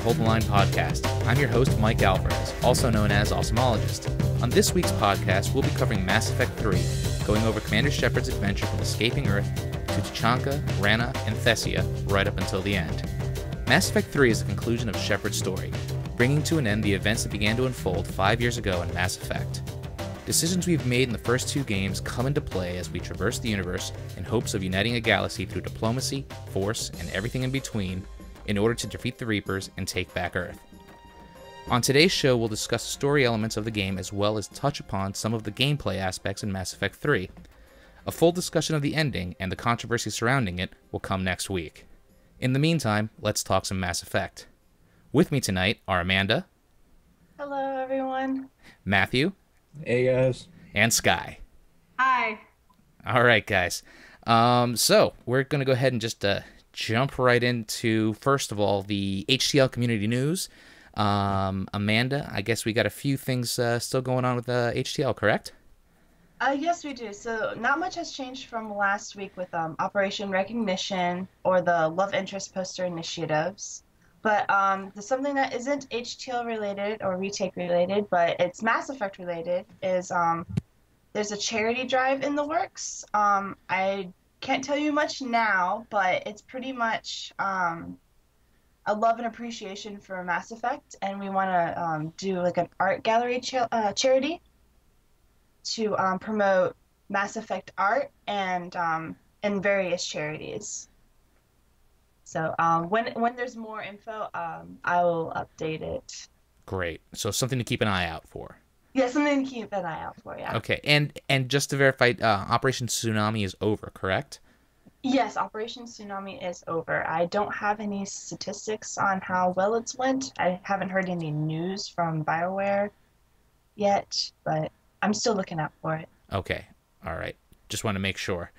Hold the Line podcast. I'm your host, Mike Alvarez, also known as Osmologist. On this week's podcast, we'll be covering Mass Effect 3, going over Commander Shepard's adventure from escaping Earth to Tuchanka, Rana, and Thessia, right up until the end. Mass Effect 3 is the conclusion of Shepard's story, bringing to an end the events that began to unfold 5 years ago in Mass Effect. Decisions we've made in the first two games come into play as we traverse the universe in hopes of uniting a galaxy through diplomacy, force, and everything in between in order to defeat the Reapers and take back Earth. On today's show, we'll discuss the story elements of the game as well as touch upon some of the gameplay aspects in Mass Effect 3. A full discussion of the ending and the controversy surrounding it will come next week. In the meantime, let's talk some Mass Effect. With me tonight are Amanda. Hello, everyone. Matthew. Hey, guys. And Sky. Hi. All right, guys. So we're going to go ahead and just jump right into, first of all, the HTL community news. Amanda, I guess we got a few things still going on with HTL, correct? Yes, we do. So not much has changed from last week with Operation Recognition or the Love Interest poster initiatives. But there's something that isn't HTL related or retake related, but it's Mass Effect related, is there's a charity drive in the works. I can't tell you much now, but it's pretty much a love and appreciation for Mass Effect, and we want to do like an art gallery charity to promote Mass Effect art and various charities. So when there's more info, I will update it. Great. So something to keep an eye out for. Yeah, something to keep an eye out for, yeah. Okay, and just to verify, Operation Tsunami is over, correct? Yes, Operation Tsunami is over. I don't have any statistics on how well it's went. I haven't heard any news from BioWare yet, but I'm still looking out for it. Okay, all right. Just want to make sure.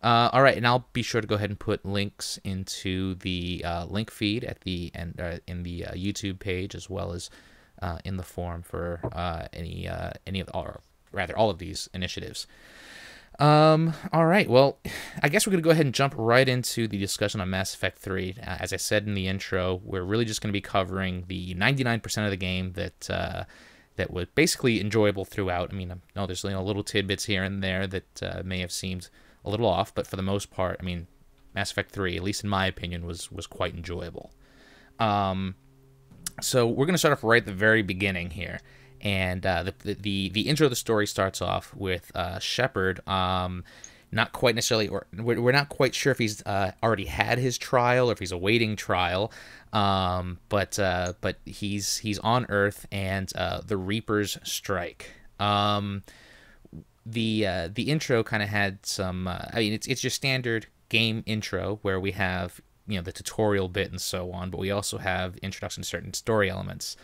All right, and I'll be sure to go ahead and put links into the link feed at the end in the YouTube page, as well as in the forum for any of, or rather, all of these initiatives. All right, well, I guess we're going to go ahead and jump right into the discussion on Mass Effect 3. As I said in the intro, we're really just going to be covering the 99% of the game that was basically enjoyable throughout. I mean, I know there's little tidbits here and there that may have seemed a little off, but for the most part, I mean, Mass Effect 3, at least in my opinion, was quite enjoyable. So we're going to start off right at the very beginning here. And the intro of the story starts off with Shepard, not quite necessarily, or we're not quite sure if he's already had his trial or if he's awaiting trial, but he's on Earth and the Reapers strike. The intro kind of had some. I mean, it's your standard game intro where we have the tutorial bit and so on, but we also have introduction to certain story elements.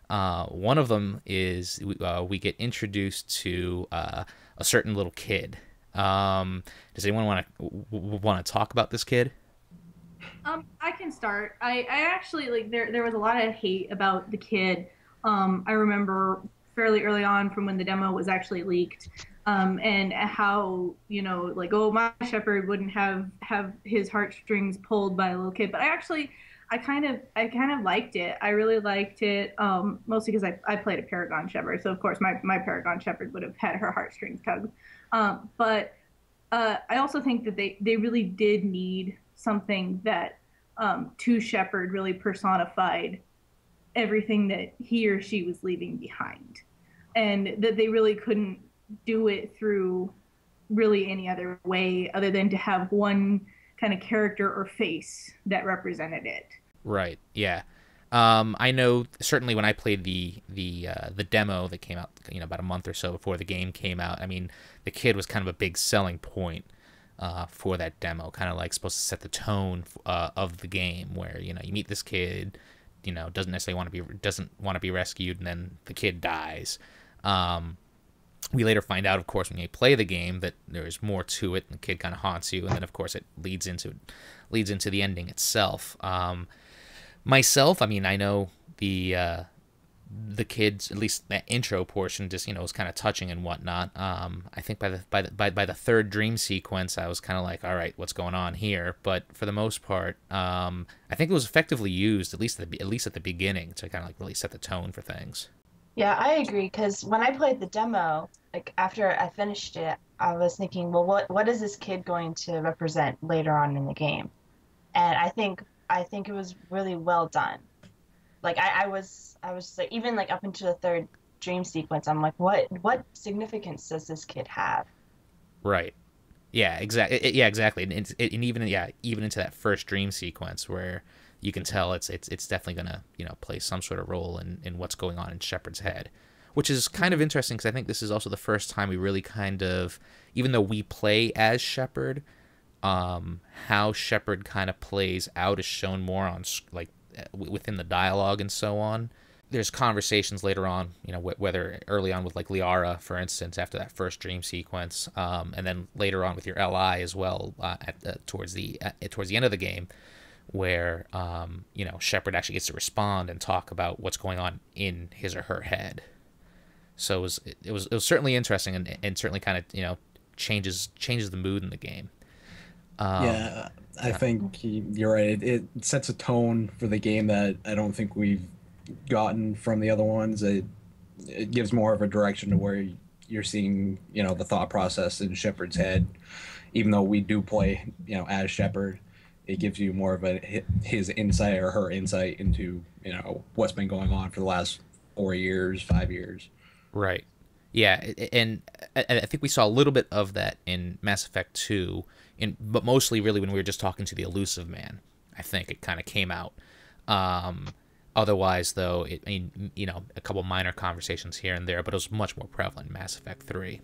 One of them is we get introduced to a certain little kid. Does anyone want to talk about this kid? I can start. I actually there was a lot of hate about the kid. I remember fairly early on from when the demo was actually leaked, and how my Shepard wouldn't have his heartstrings pulled by a little kid, but I kind of liked it. I really liked it, mostly because I played a Paragon Shepherd, so of course my Paragon Shepherd would have had her heartstrings tugged. But I also think that they really did need something that to Shepard really personified everything that he or she was leaving behind, and that they really couldn't do it through really any other way other than to have one kind of character or face that represented it. Right. Yeah. I know certainly when I played the demo that came out, about a month or so before the game came out. I mean, the kid was kind of a big selling point for that demo, kind of like supposed to set the tone of the game, where you meet this kid, doesn't necessarily want to be rescued, and then the kid dies. We later find out, of course, when you play the game, that there's more to it, and the kid kind of haunts you, and then of course it leads into the ending itself. Myself, I mean, I know the the kids, at least that intro portion, just was kind of touching and whatnot. I think by the third dream sequence, I was kind of like, all right, what's going on here? But for the most part, I think it was effectively used, at least at the beginning, to kind of like really set the tone for things. Yeah, I agree, because when I played the demo, like after I finished it, I was thinking, well, what is this kid going to represent later on in the game? And I think it was really well done. Like I was like, even like up into the third dream sequence, I'm like, what significance does this kid have? Right. Yeah, exactly. Yeah, exactly. And even into that first dream sequence where you can tell it's definitely gonna play some sort of role in what's going on in Shepard's head, which is kind of interesting because I think this is also the first time we really kind of, even though we play as Shepard, how Shepard kind of plays out is shown more on like within the dialogue and so on. There's conversations later on, whether early on with like Liara, for instance, after that first dream sequence, and then later on with your LI as well, towards the end of the game, where Shepard actually gets to respond and talk about what's going on in his or her head. So it was certainly interesting and certainly kind of changes the mood in the game. Yeah, I think you're right. It sets a tone for the game that I don't think we've gotten from the other ones. It gives more of a direction to where you're seeing, the thought process in Shepard's head. Even though we do play, as Shepard, it gives you more of his insight or her insight into, what's been going on for the last 4 years, 5 years. Right. Yeah, and I think we saw a little bit of that in Mass Effect 2, but mostly really when we were just talking to the Elusive Man. I think it kind of came out. Otherwise, though, a couple minor conversations here and there, but it was much more prevalent in Mass Effect 3.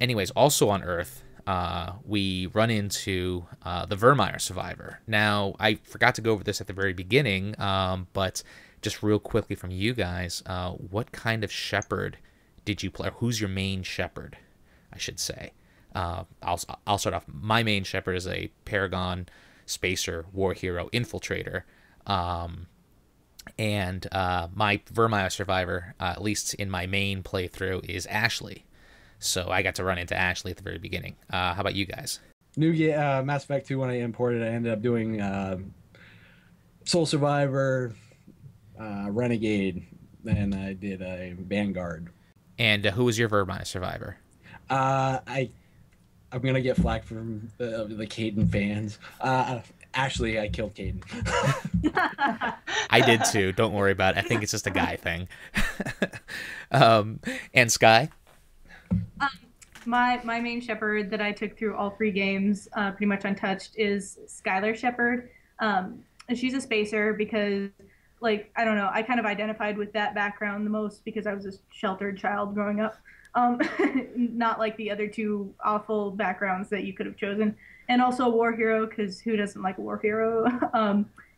Anyways, also on Earth, we run into the Virmire survivor. Now, I forgot to go over this at the very beginning, but just real quickly from you guys, what kind of Shepard did you play? Or who's your main Shepard, I should say? I'll start off. My main Shepard is a Paragon Spacer War Hero Infiltrator. And my Virmire survivor, at least in my main playthrough, is Ashley. So I got to run into Ashley at the very beginning. How about you guys? Mass Effect 2, when I imported, I ended up doing Soul Survivor, Renegade, and I did a Vanguard. And who was your Virmire survivor? I'm gonna get flack from the Caden fans. Ashley, I killed Caden. I did too. Don't worry about it. I think it's just a guy thing. And Sky? My main Shepard that I took through all 3 games, pretty much untouched, is Skylar Shepard. And she's a spacer because, like, I don't know, I kind of identified with that background the most because I was a sheltered child growing up. Not like the other 2 awful backgrounds that you could have chosen. And also a war hero, because who doesn't like a war hero?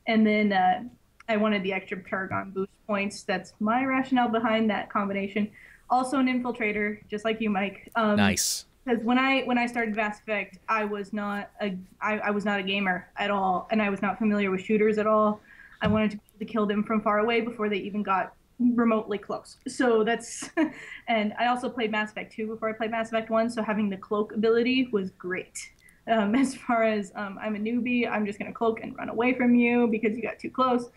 And then I wanted the extra Paragon boost points. That's my rationale behind that combination. Also an infiltrator, just like you, Mike. Nice. Because when I started Mass Effect, I was not a gamer at all, and I was not familiar with shooters at all. I wanted to kill them from far away before they even got remotely close. So that's, and I also played Mass Effect 2 before I played Mass Effect 1, so having the cloak ability was great. As far as I'm a newbie, I'm just gonna cloak and run away from you because you got too close.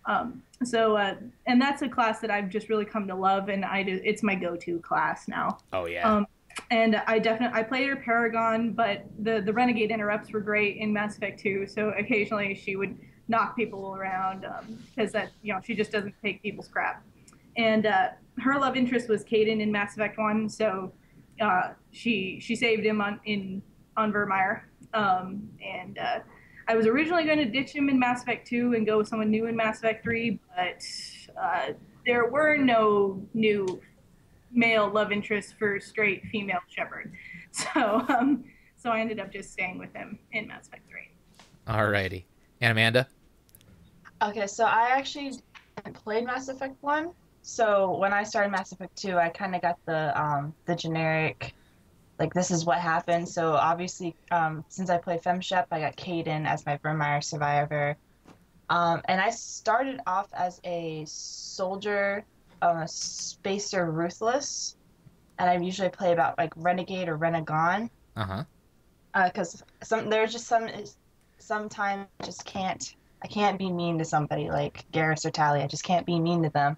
And that's a class that I've just really come to love, and it's my go-to class now. Oh yeah. And I played her Paragon, but the Renegade interrupts were great in Mass Effect 2. So occasionally she would knock people around because that she just doesn't take people's crap. And her love interest was Caden in Mass Effect 1, so she saved him on Virmire. And I was originally going to ditch him in Mass Effect 2 and go with someone new in Mass Effect 3, but there were no new male love interests for straight female Shepard. So I ended up just staying with him in Mass Effect 3. Alrighty. And Amanda? Okay, so I actually played Mass Effect 1. So when I started Mass Effect 2, I kind of got the generic, like, this is what happened. So obviously, since I played FemShep, I got Caden as my Virmire survivor. And I started off as a soldier, spacer ruthless, and I usually play about like renegade or renegon. Uh-huh. Because there's just sometimes I can't be mean to somebody like Garrus or Tally. I just can't be mean to them.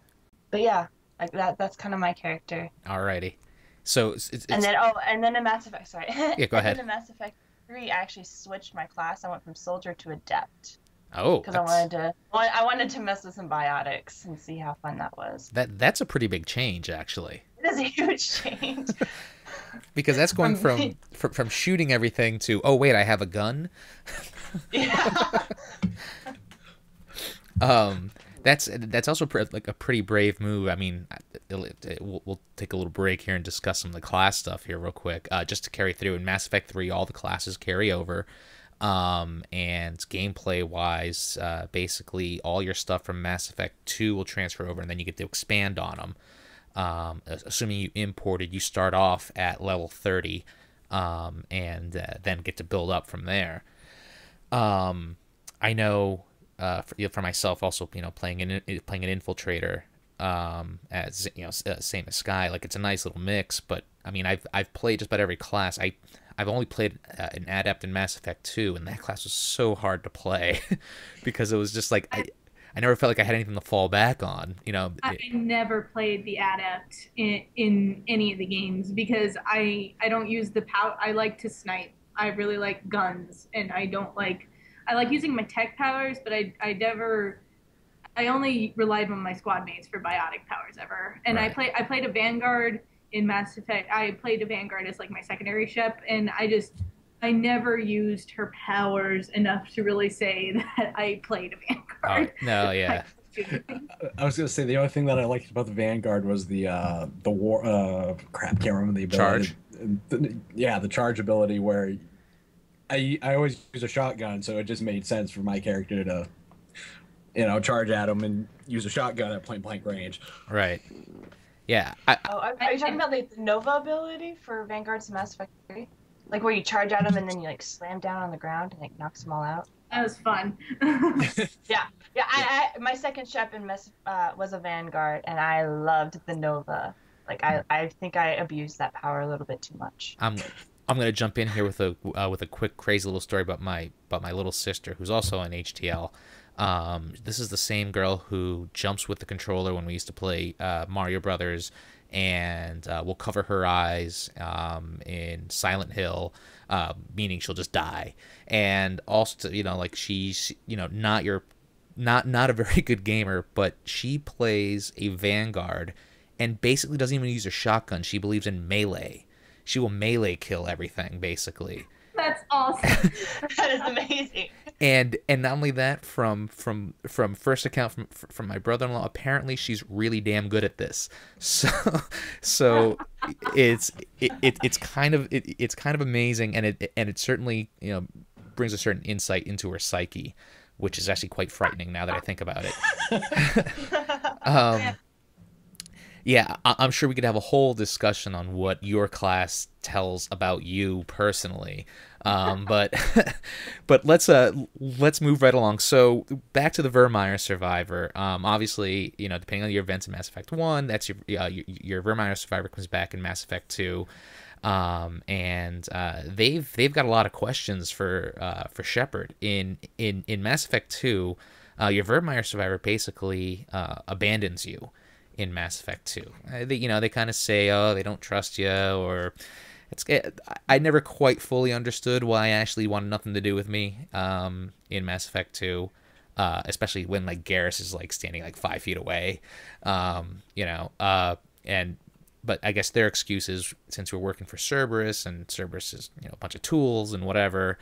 But yeah, like that's kind of my character. Alrighty. So and then in Mass Effect, sorry. Yeah, go ahead. And then in Mass Effect 3, I actually switched my class. I went from soldier to adept. Oh, because I wanted to mess with some biotics and see how fun that was. That's a pretty big change, actually. It is a huge change. Because that's going from shooting everything to, oh wait, I have a gun. Yeah. That's also like a pretty brave move. I mean, we'll take a little break here and discuss some of the class stuff here real quick. Just to carry through in Mass Effect 3, all the classes carry over. And gameplay wise, basically all your stuff from Mass Effect 2 will transfer over, and then you get to expand on them. Assuming you imported, you start off at level 30, and then get to build up from there. I know for myself also, playing an infiltrator, as same as Sky, like it's a nice little mix. But I mean, I've played just about every class. I've only played an adept in Mass Effect 2, and that class was so hard to play because it was just like I never felt like I had anything to fall back on. I never played the adept in any of the games because I don't use the power. I like to snipe. I really like guns, and I like using my tech powers, but I only relied on my squad mates for biotic powers ever. And right. I played a Vanguard in Mass Effect. I played a Vanguard as like my secondary ship, and I never used her powers enough to really say that I played a Vanguard. Oh, no, yeah. I was gonna say the only thing that I liked about the Vanguard was the war crap, can't remember the ability. Charge. The charge ability where I always use a shotgun, so it just made sense for my character to charge at him and use a shotgun at point blank range. Right. Yeah. Are you talking about the Nova ability for Vanguard's Mass Effect 3? Like where you charge at them and then you like slam down on the ground and like knocks them all out? That was fun. Yeah. My second ship in was a Vanguard, and I loved the Nova. Like I think I abused that power a little bit too much. I'm gonna jump in here with a quick crazy little story about my little sister, who's also on HTL. This is the same girl who jumps with the controller when we used to play Mario Brothers, and we'll cover her eyes in Silent Hill, meaning she'll just die. And also, like she's not a very good gamer, but she plays a Vanguard and basically doesn't even use a shotgun. She believes in melee. She will melee kill everything, basically. That's awesome. That is amazing. And not only that, from first account from my brother-in-law, apparently she's really damn good at this. So it's kind of amazing, and it certainly brings a certain insight into her psyche, which is actually quite frightening now that I think about it. Yeah, I'm sure we could have a whole discussion on what your class tells about you personally, but let's move right along. So back to the Vermeer Survivor. Obviously, depending on your events in Mass Effect 1, that's your Vermeer Survivor comes back in Mass Effect 2, and they've got a lot of questions for Shepard in Mass Effect 2. Your Vermeer Survivor basically abandons you. In Mass Effect 2, they kind of say, oh, they don't trust you, or I never quite fully understood why Ashley wanted nothing to do with me in Mass Effect 2, especially when like Garrus is like standing like 5 feet away, but I guess their excuse is since we're working for Cerberus, and Cerberus is a bunch of tools and whatever.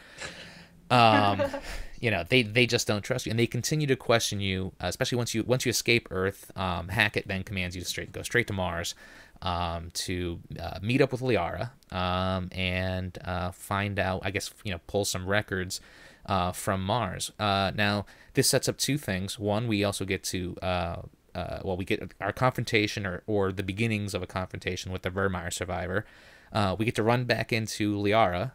They just don't trust you, and they continue to question you, especially once you escape Earth. Hackett then commands you to go straight to Mars, to meet up with Liara, and find out, I guess, pull some records from Mars. Now this sets up two things. One, we also get to we get our confrontation or the beginnings of a confrontation with the Vermeer Survivor. We get to run back into Liara,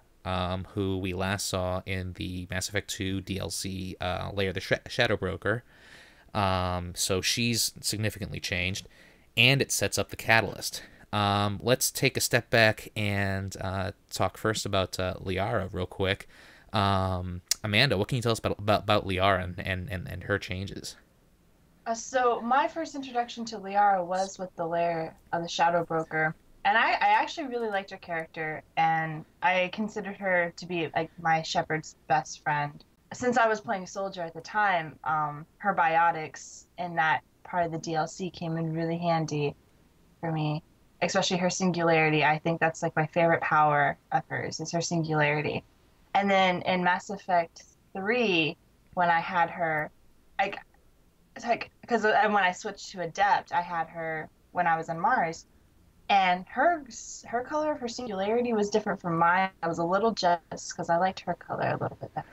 who we last saw in the Mass Effect 2 DLC, Lair the Shadow Broker. So she's significantly changed, and it sets up the Catalyst. Let's take a step back and talk first about Liara real quick. Amanda, what can you tell us about Liara and her changes? So my first introduction to Liara was with the Lair of the Shadow Broker, and I actually really liked her character, and I considered her to be like my Shepard's best friend. Since I was playing Soldier at the time, her biotics in that part of the DLC came in really handy for me, especially her singularity. I think that's like my favorite power of hers is her singularity. And then in Mass Effect 3, when I had her, because when I switched to Adept, I had her when I was on Mars, and her color of her singularity was different from mine. I was a little jealous because I liked her color a little bit better.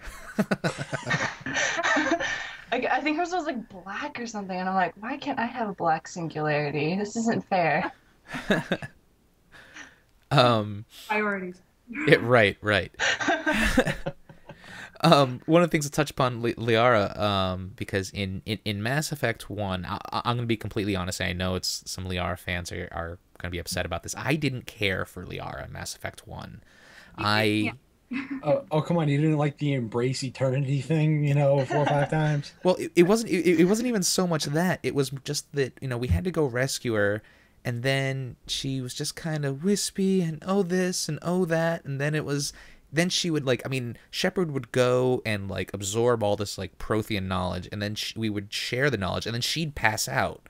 I think hers was like black or something, and I'm like, why can't I have a black singularity? This isn't fair. Priorities. Right. One of the things to touch upon Liara, because in Mass Effect 1, I'm going to be completely honest, and I know some Liara fans are going to be upset about this. I didn't care for Liara in Mass Effect 1. Oh, come on, you didn't like the embrace eternity thing, 4 or 5 times? Well, it wasn't even so much that. It was just that, we had to go rescue her, and then she was just kind of wispy and oh this and oh that, and then she would Shepard would go and absorb all this Prothean knowledge, and then we would share the knowledge, and then she'd pass out.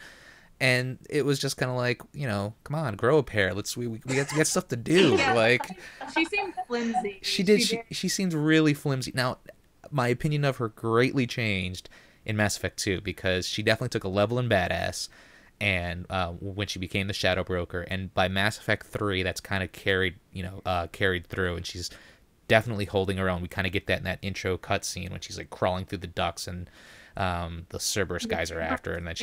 And it was just kind of come on, grow a pair. We got stuff to do. Yeah, she seemed flimsy. She seemed really flimsy. Now, my opinion of her greatly changed in Mass Effect 2 because she definitely took a level in badass, and when she became the Shadow Broker, and by Mass Effect 3, that's kind of carried through, and she's definitely holding her own. We kind of get that in that intro cutscene when she's crawling through the ducts and the Cerberus guys are after her, and then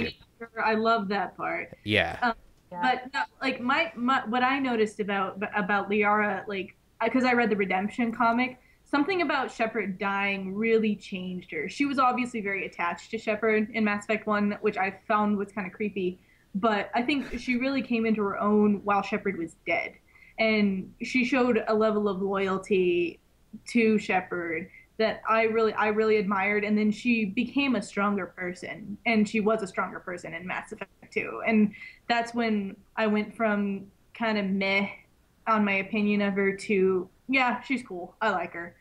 I love that part. Yeah. But my what I noticed about Liara, because I read the Redemption comic, something about Shepard dying really changed her. She was obviously very attached to Shepard in Mass Effect 1, which I found was kind of creepy. But I think she really came into her own while Shepard was dead. And she showed a level of loyalty to Shepard that I really admired, and then she became a stronger person, and she was a stronger person in Mass Effect 2, and that's when I went from kind of meh on my opinion of her to yeah, she's cool, I like her.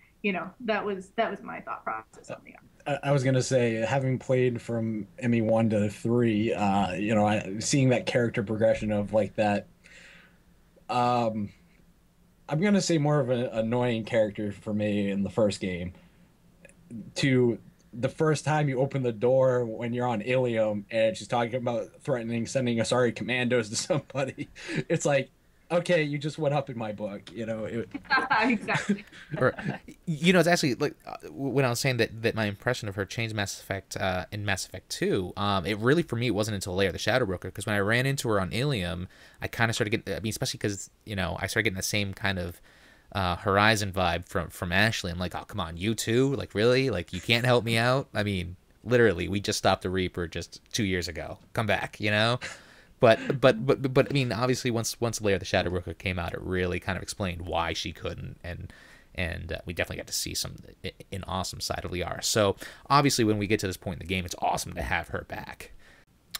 That was my thought process on the I was gonna say, having played from ME1 to 3, seeing that character progression of that. I'm gonna say more of an annoying character for me in the first game, to the first time you open the door when you're on Ilium and she's talking about threatening sending Asari commandos to somebody. It's like, okay, you just went up in my book, Exactly. Or, it's actually when I was saying that my impression of her changed Mass Effect in Mass Effect 2. It really, for me, it wasn't until Lair the Shadow Broker, because when I ran into her on Ilium, I kind of started getting, especially because I started getting the same kind of Horizon vibe from Ashley. I'm like, oh come on, you too? Really? You can't help me out? I mean, literally, we just stopped the Reaper just 2 years ago. Come back, But I mean, obviously, once Lair the Shadow Broker came out, it really kind of explained why she couldn't, and we definitely got to see an awesome side of Liara. So obviously, when we get to this point in the game, it's awesome to have her back.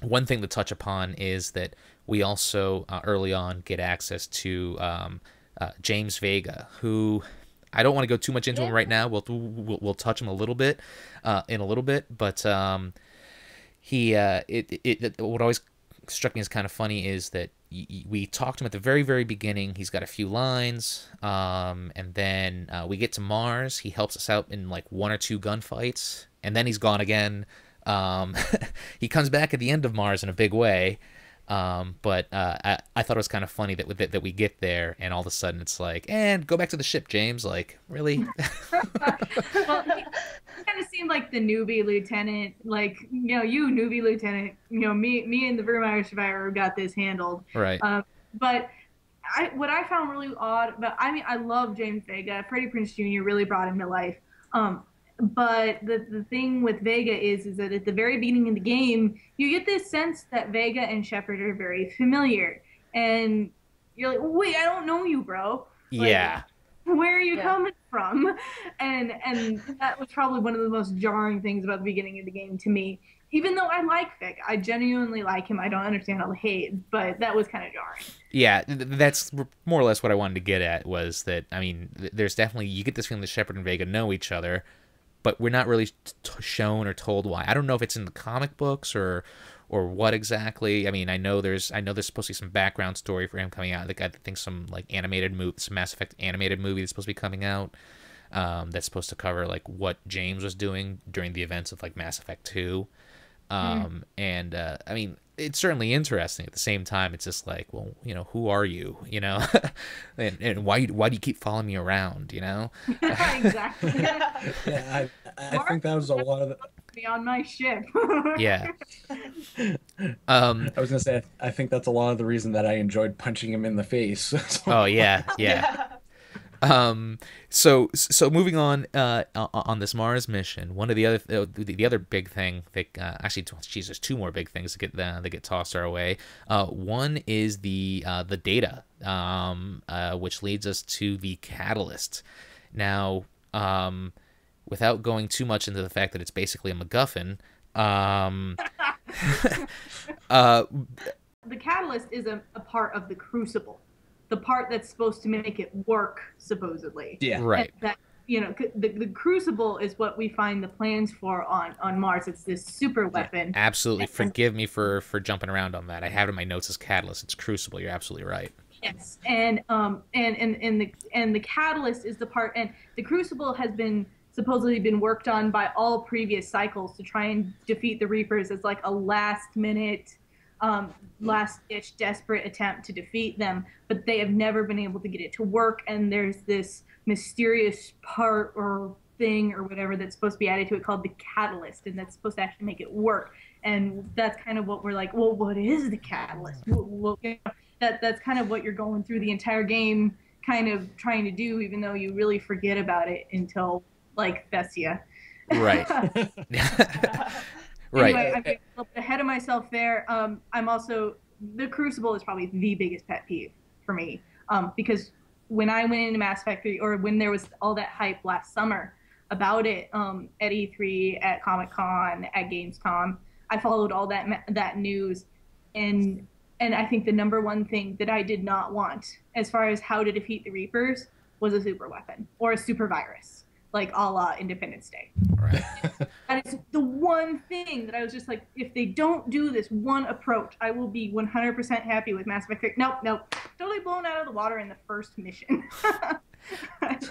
One thing to touch upon is that we also early on get access to James Vega, who I don't want to go too much into him right now. We'll touch him a little bit in a little bit, but he what always struck me as kind of funny is that we talked to him at the very, very beginning. He's got a few lines, and then we get to Mars. He helps us out in 1 or 2 gunfights, and then he's gone again. He comes back at the end of Mars in a big way, but I thought it was kind of funny that we get there, and all of a sudden it's and go back to the ship, James. Really? Well, he kind of seemed like the newbie lieutenant, you newbie lieutenant, me and the Vermeer survivor got this handled. Right. But what I found really odd, but I mean, I love James Vega. Freddie Prinze Jr. really brought him to life. But the thing with Vega is that at the very beginning of the game, you get this sense that Vega and Shepard are very familiar, and you're like, wait, I don't know you, bro. Like, Yeah. Where are you coming from? And that was probably one of the most jarring things about the beginning of the game to me. Even though I like Vega, I genuinely like him. I don't understand all the hate, but that was kind of jarring. Yeah, that's more or less what I wanted to get at, was that, I mean, there's definitely, you get this feeling that Shepard and Vega know each other, but we're not really shown or told why. I don't know if it's in the comic books or what exactly. I mean, I know there's supposed to be some background story for him coming out. I think some like animated movie, some Mass Effect animated movie that's supposed to be coming out. That's supposed to cover like what James was doing during the events of like Mass Effect 2. And I mean, it's certainly interesting. At the same time, it's just like, well, you know, who are you? You know, and why do you keep following me around? You know? Exactly. Yeah, I think that was a lot of the... me on my ship. Yeah. I was gonna say, I think that's a lot of the reason that I enjoyed punching him in the face. Oh yeah. So moving on this Mars mission, one of the other big thing that actually, geez, there's two more big things that get tossed our way. One is the data, which leads us to the catalyst. Now, without going too much into the fact that it's basically a MacGuffin, the catalyst is a part of the Crucible. The part that's supposed to make it work, supposedly. Yeah. Right. And that, you know, the Crucible is what we find the plans for on Mars. It's this super weapon. Yeah, absolutely. Forgive me for jumping around on that. I have it in my notes as catalyst. It's Crucible. You're absolutely right. Yes, and the catalyst is the part, and the Crucible has supposedly been worked on by all previous cycles to try and defeat the Reapers as like a last-minute, last-ditch, desperate attempt to defeat them, but they have never been able to get it to work, and there's this mysterious part or thing or whatever that's supposed to be added to it called the catalyst, and that's supposed to actually make it work. And that's kind of what we're like, well, what is the catalyst? Well, you know, that's kind of what you're going through the entire game kind of trying to do, even though you really forget about it until like Thessia. Right. Right. Anyway, I'm getting a little bit ahead of myself there. I'm also, the Crucible is probably the biggest pet peeve for me, because when I went into Mass Effect 3, or when there was all that hype last summer about it, at E3, at Comic-Con, at Gamescom, I followed all that news, and I think the number one thing that I did not want, as far as how to defeat the Reapers, was a super weapon or a super virus, like a la Independence Day. Right. And it's the one thing that I was just like, if they don't do this one approach, I will be 100% happy with Mass Effect 3. Nope. Totally blown out of the water in the first mission.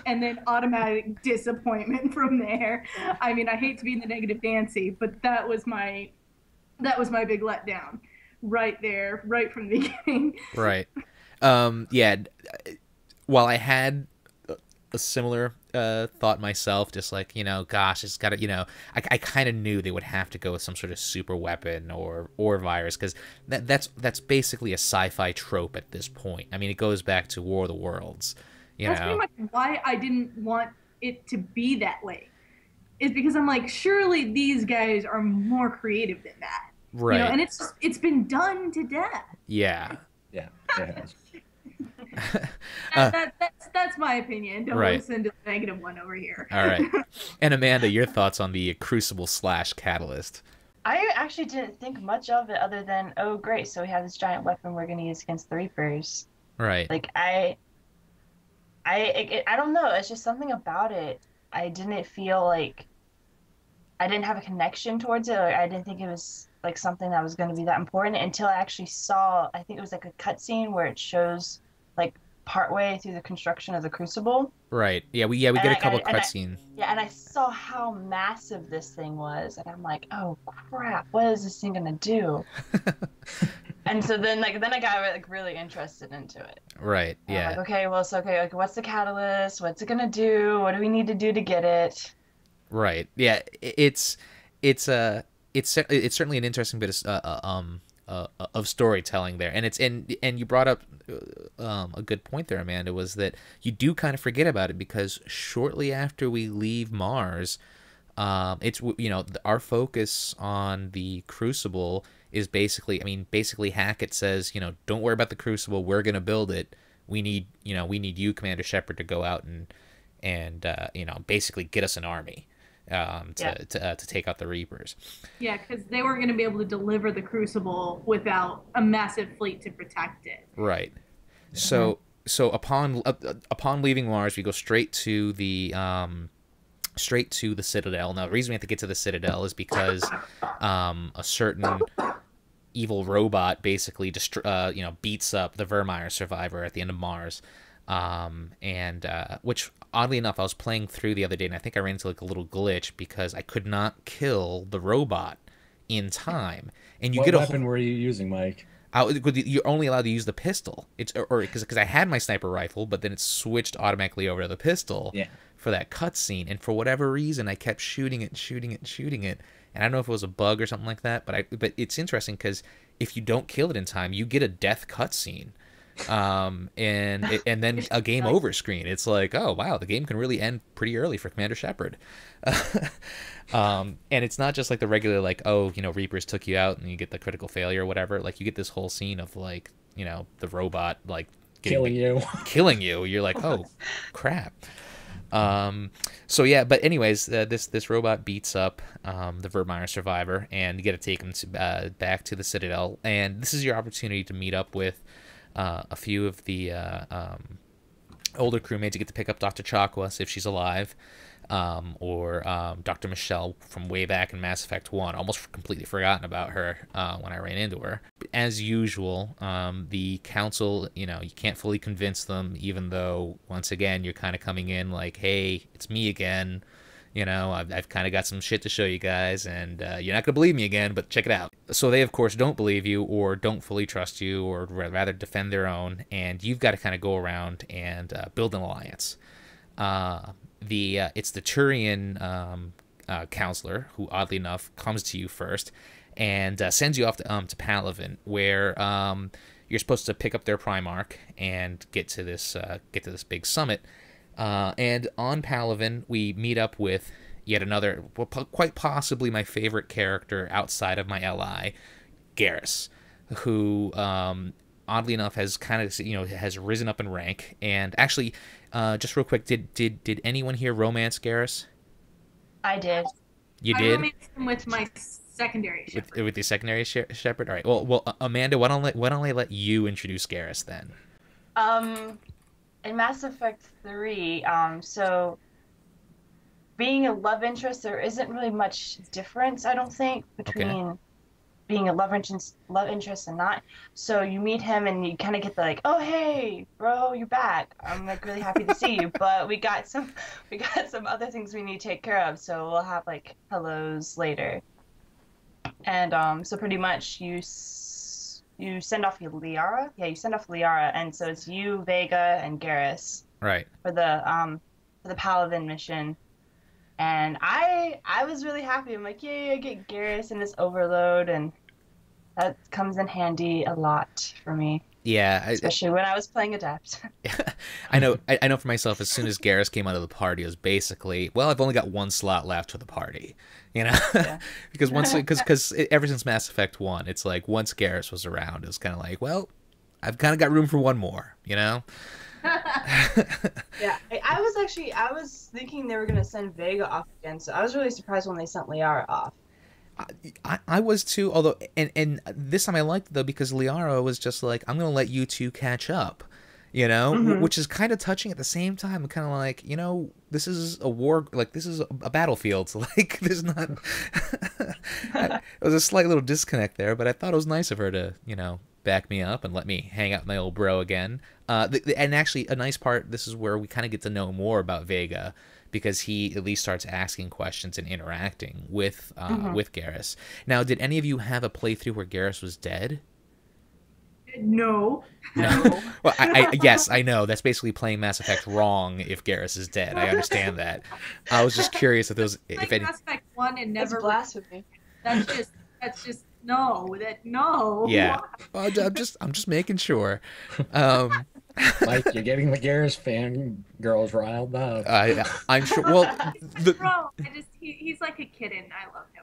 And then automatic disappointment from there. I mean, I hate to be the negative Nancy, but that was my big letdown. Right there, right from the beginning. Right. Yeah. While I had a similar thought myself, just like, you know, gosh, it's got to, you know, I kind of knew they would have to go with some sort of super weapon or virus, because that's basically a sci-fi trope at this point. I mean, it goes back to War of the Worlds. That's pretty much why I didn't want it to be that way. Is because I'm like, surely these guys are more creative than that. Right. You know, and it's been done to death. Yeah. Yeah. That's my opinion. Don't listen to the negative one over here. All right. And Amanda, your thoughts on the Crucible / Catalyst? I actually didn't think much of it other than, oh, great, so we have this giant weapon we're going to use against the Reapers. Right. Like, I don't know. It's just something about it. I didn't feel like I didn't have a connection towards it. Or I didn't think it was like something that was going to be that important until I actually saw, I think it was like a cutscene where it shows like partway through the construction of the Crucible. Right. Yeah, we get a couple cutscenes. Yeah, and I saw how massive this thing was, and I'm like, oh crap, what is this thing gonna do? And so then I got like really interested into it. Right. Yeah. Like, okay, like, what's the catalyst? What's it gonna do? What do we need to do to get it? Right. Yeah. It's certainly an interesting bit of of storytelling there. And and you brought up a good point there, Amanda, was that you do kind of forget about it because shortly after we leave Mars, it's, you know, our focus on the Crucible is basically Hackett says, you know, don't worry about the Crucible, we're gonna build it. We need you, Commander Shepard, to go out and you know, basically get us an army to take out the Reapers. Yeah, because they weren't going to be able to deliver the Crucible without a massive fleet to protect it. Right. So upon leaving Mars, we go straight to the Citadel. Now, the reason we have to get to the Citadel is because a certain evil robot basically beats up the Vermeer survivor at the end of Mars, which oddly enough I was playing through the other day, and I think I ran into like a little glitch because I could not kill the robot in time. And what weapon were you using, Mike? You're only allowed to use the pistol. Because I had my sniper rifle, but then it switched automatically over to the pistol for that cutscene. And for whatever reason, I kept shooting it. And I don't know if it was a bug or something like that, but it's interesting because if you don't kill it in time, you get a death cutscene, and then a game over screen. It's like, oh wow, the game can really end pretty early for Commander Shepard. And it's not just like the regular, like, oh, you know, Reapers took you out and you get the critical failure or whatever. Like, you get this whole scene of, like, you know, the robot like killing you. You're like, oh crap. So yeah, but anyways, this robot beats up the Vermeer survivor, and you get to take him back to the Citadel, and this is your opportunity to meet up with a few of the older crewmates. You get to pick up Dr. Chakwas if she's alive, or Dr. Michelle from way back in Mass Effect 1. Almost completely forgotten about her when I ran into her. As usual, the council, you know, you can't fully convince them, even though, once again, you're kind of coming in like, hey, it's me again. You know, I've kind of got some shit to show you guys, and you're not going to believe me again, but check it out. So they, of course, don't believe you or don't fully trust you, or rather defend their own, and you've got to kind of go around and build an alliance. It's the Turian counselor who, oddly enough, comes to you first and sends you off to Palaven, where you're supposed to pick up their Primarch and get to this big summit. And on Palaven, we meet up with yet another, well, quite possibly my favorite character outside of my LI, Garrus, who oddly enough has kind of, you know, has risen up in rank. And actually, just real quick, did anyone here romance Garrus? I did. You did? I romanced him with my secondary shepherd. With the secondary shepherd? All right. Well, Amanda, why don't I let you introduce Garrus then? In Mass Effect 3, so being a love interest, there isn't really much difference, I don't think, between being a love interest and not. So you meet him and you kind of get the like, oh hey, bro, you're back. I'm like really happy to see you, but we got some other things we need to take care of. So we'll have like hellos later. And so pretty much you send off Liara. Yeah, you send off Liara, and so it's you, Vega, and Garrus. Right. For the Palaven mission. And I was really happy. I'm like, yay, I get Garrus and this overload, and that comes in handy a lot for me. Yeah, especially when I was playing Adept. I know for myself, as soon as Garrus came out of the party, it was basically, well, I've only got one slot left for the party, you know, yeah. because ever since Mass Effect 1, it's like once Garrus was around, it was kind of like, well, I've kind of got room for one more, you know. Yeah, I was thinking they were gonna send Vega off again, so I was really surprised when they sent Liara off. I was too, although and this time I liked it though, because Liara was just like, I'm gonna let you two catch up, you know, which is kind of touching at the same time. Kind of like, you know, this is a war, like this is a battlefield, so like there's not. It was a slight little disconnect there, but I thought it was nice of her to, you know, back me up and let me hang out with my old bro again. And actually, a nice part, this is where we kind of get to know more about Vega, because he at least starts asking questions and interacting with Garrus. Now, did any of you have a playthrough where Garrus was dead? No. Well, yes, I know. That's basically playing Mass Effect wrong if Garrus is dead. I understand that. I was just curious if those... Mass Effect 1 and never... That's blasphemy. That's just No, no. Yeah. Well, I'm just making sure. Mike, you're getting the Garrus fan girls riled up. I'm sure. Well, Bro, he's like a kitten. I love him.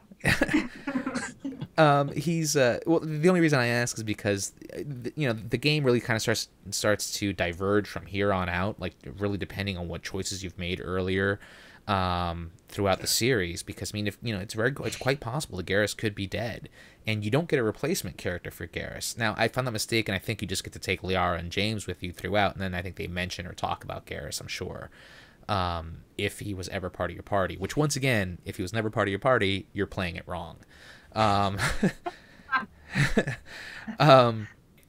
he's well. The only reason I ask is because the game really kind of starts to diverge from here on out. Like really depending on what choices you've made earlier throughout the series. Because I mean, if it's quite possible that Garrus could be dead, and you don't get a replacement character for Garrus. Now, I found that mistake, and I think you just get to take Liara and James with you throughout, and then I think they mention or talk about Garrus, I'm sure, if he was ever part of your party. Which, once again, if he was never part of your party, you're playing it wrong.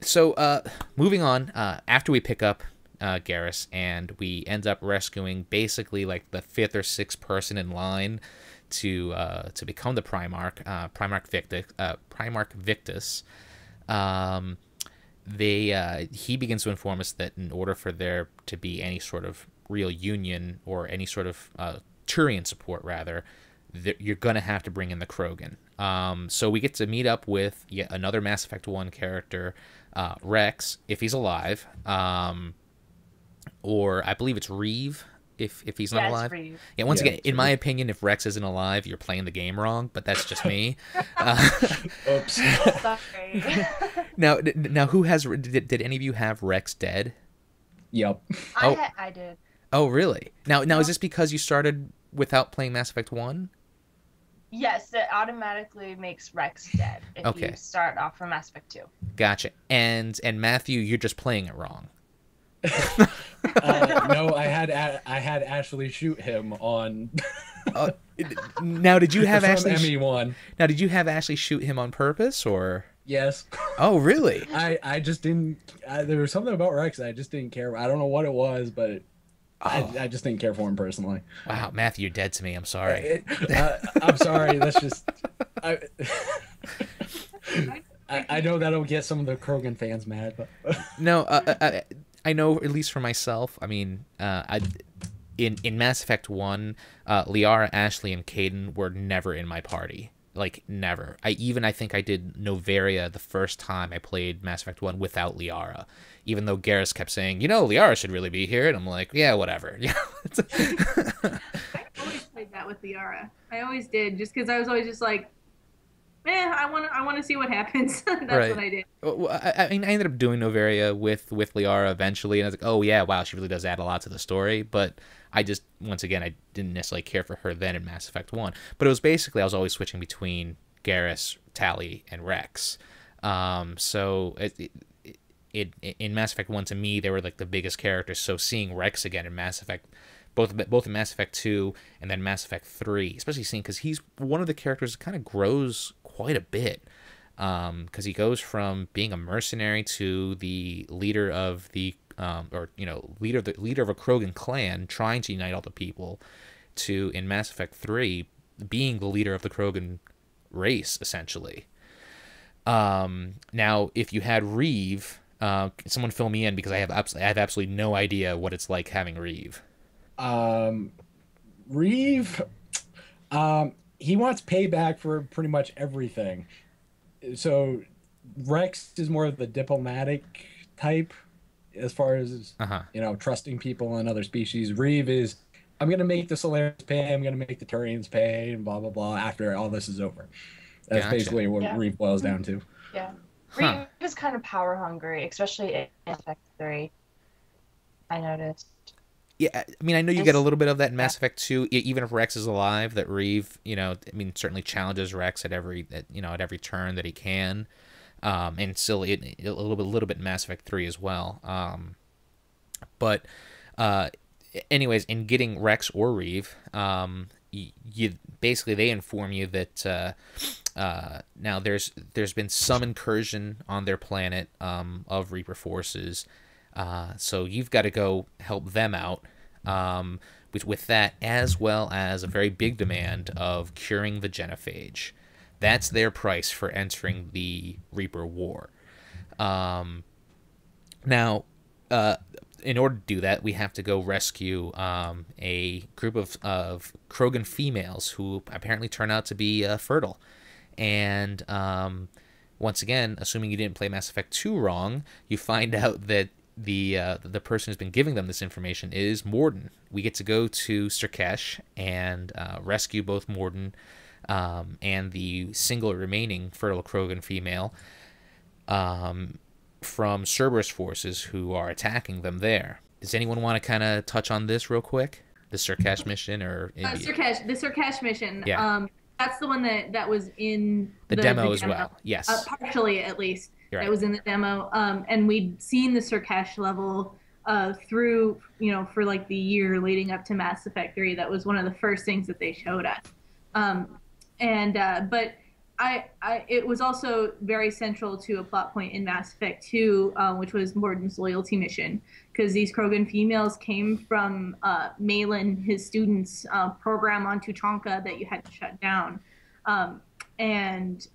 So, moving on, after we pick up Garrus, and we end up rescuing basically like the 5th or 6th person in line to become the Primarch, Primarch Victus. He begins to inform us that in order for there to be any sort of real union or any sort of Turian support, rather, you're gonna have to bring in the Krogan. So we get to meet up with yet another Mass Effect 1 character, Rex, if he's alive, or I believe it's Reeve. If he's not alive. Yeah, once again, in my opinion, if Rex isn't alive, you're playing the game wrong, but that's just me. Oops. Sorry. Now did any of you have Rex dead? Yep. I did. Oh, really? Now is this because you started without playing Mass Effect 1? Yes, it automatically makes Rex dead if you start off from Mass Effect 2. Gotcha. And Matthew, you're just playing it wrong. No, I had Ashley shoot him on. Now, did you have Ashley? ME1. Now, did you have Ashley shoot him on purpose, or? Yes. Oh, really? I just didn't. There was something about Rex I just didn't care. I don't know what it was, but I just didn't care for him personally. Wow, Matthew, you're dead to me. I'm sorry. I'm sorry. That's just. I know that'll get some of the Krogan fans mad, but no. I know, at least for myself, I mean, in Mass Effect 1, Liara, Ashley, and Caden were never in my party. Like, never. I think I did Novaria the first time I played Mass Effect 1 without Liara. Even though Garrus kept saying, Liara should really be here. And I'm like, yeah, whatever. I always played that with Liara. I always did, just because I was always just like, I want to see what happens. That's right. What I did. Well, I ended up doing Novaria with Liara eventually, and I was like, oh yeah, wow, she really does add a lot to the story. But I just, once again, I didn't necessarily care for her then in Mass Effect 1. But it was basically, I was always switching between Garrus, Tali, and Rex. So in Mass Effect 1, to me, they were like the biggest characters. So seeing Rex again in Mass Effect, both in Mass Effect 2 and then Mass Effect 3, especially seeing, because he's one of the characters that kind of grows quite a bit, because he goes from being a mercenary to the leader of the leader of a Krogan clan trying to unite all the people, to in Mass Effect 3 being the leader of the Krogan race, essentially. Now, if you had Reeve, someone fill me in, because I have absolutely no idea what it's like having Reeve. Reeve, he wants payback for pretty much everything. So Rex is more of the diplomatic type as far as, trusting people and other species. Reeve is, I'm going to make the Solarians pay, I'm going to make the Turians pay, and blah, blah, blah, after all this is over. That's basically what Reeve boils down to. Yeah. Reeve is kind of power hungry, especially in Effect 3. I noticed. Yeah, I mean, I know you get a little bit of that in Mass Effect 2, even if Rex is alive, that Reeve, certainly challenges Rex at every turn that he can. And still a little bit in Mass Effect 3 as well. But anyways, in getting Rex or Reeve, you basically, they inform you that now there's been some incursion on their planet of Reaper forces. So you've got to go help them out with that, as well as a very big demand of curing the genophage. That's their price for entering the Reaper War. Now, in order to do that, we have to go rescue a group of Krogan females who apparently turn out to be fertile. And once again, assuming you didn't play Mass Effect 2 wrong, you find out that the person who's been giving them this information is Morden. We get to go to Sirkesh and rescue both Morden and the single remaining fertile Krogan female from Cerberus forces who are attacking them there. Does anyone want to kind of touch on this real quick? The Sirkesh mission, or the Sirkesh mission. Yeah. That's the one that was in the demo as well. Yes. Partially, at least. Right. That was in the demo. And we'd seen the Sirkesh level through, for like the year leading up to Mass Effect 3. That was one of the first things that they showed us. But it was also very central to a plot point in Mass Effect 2, which was Morden's loyalty mission, because these Krogan females came from Malin, his student's program on Tuchanka that you had to shut down. And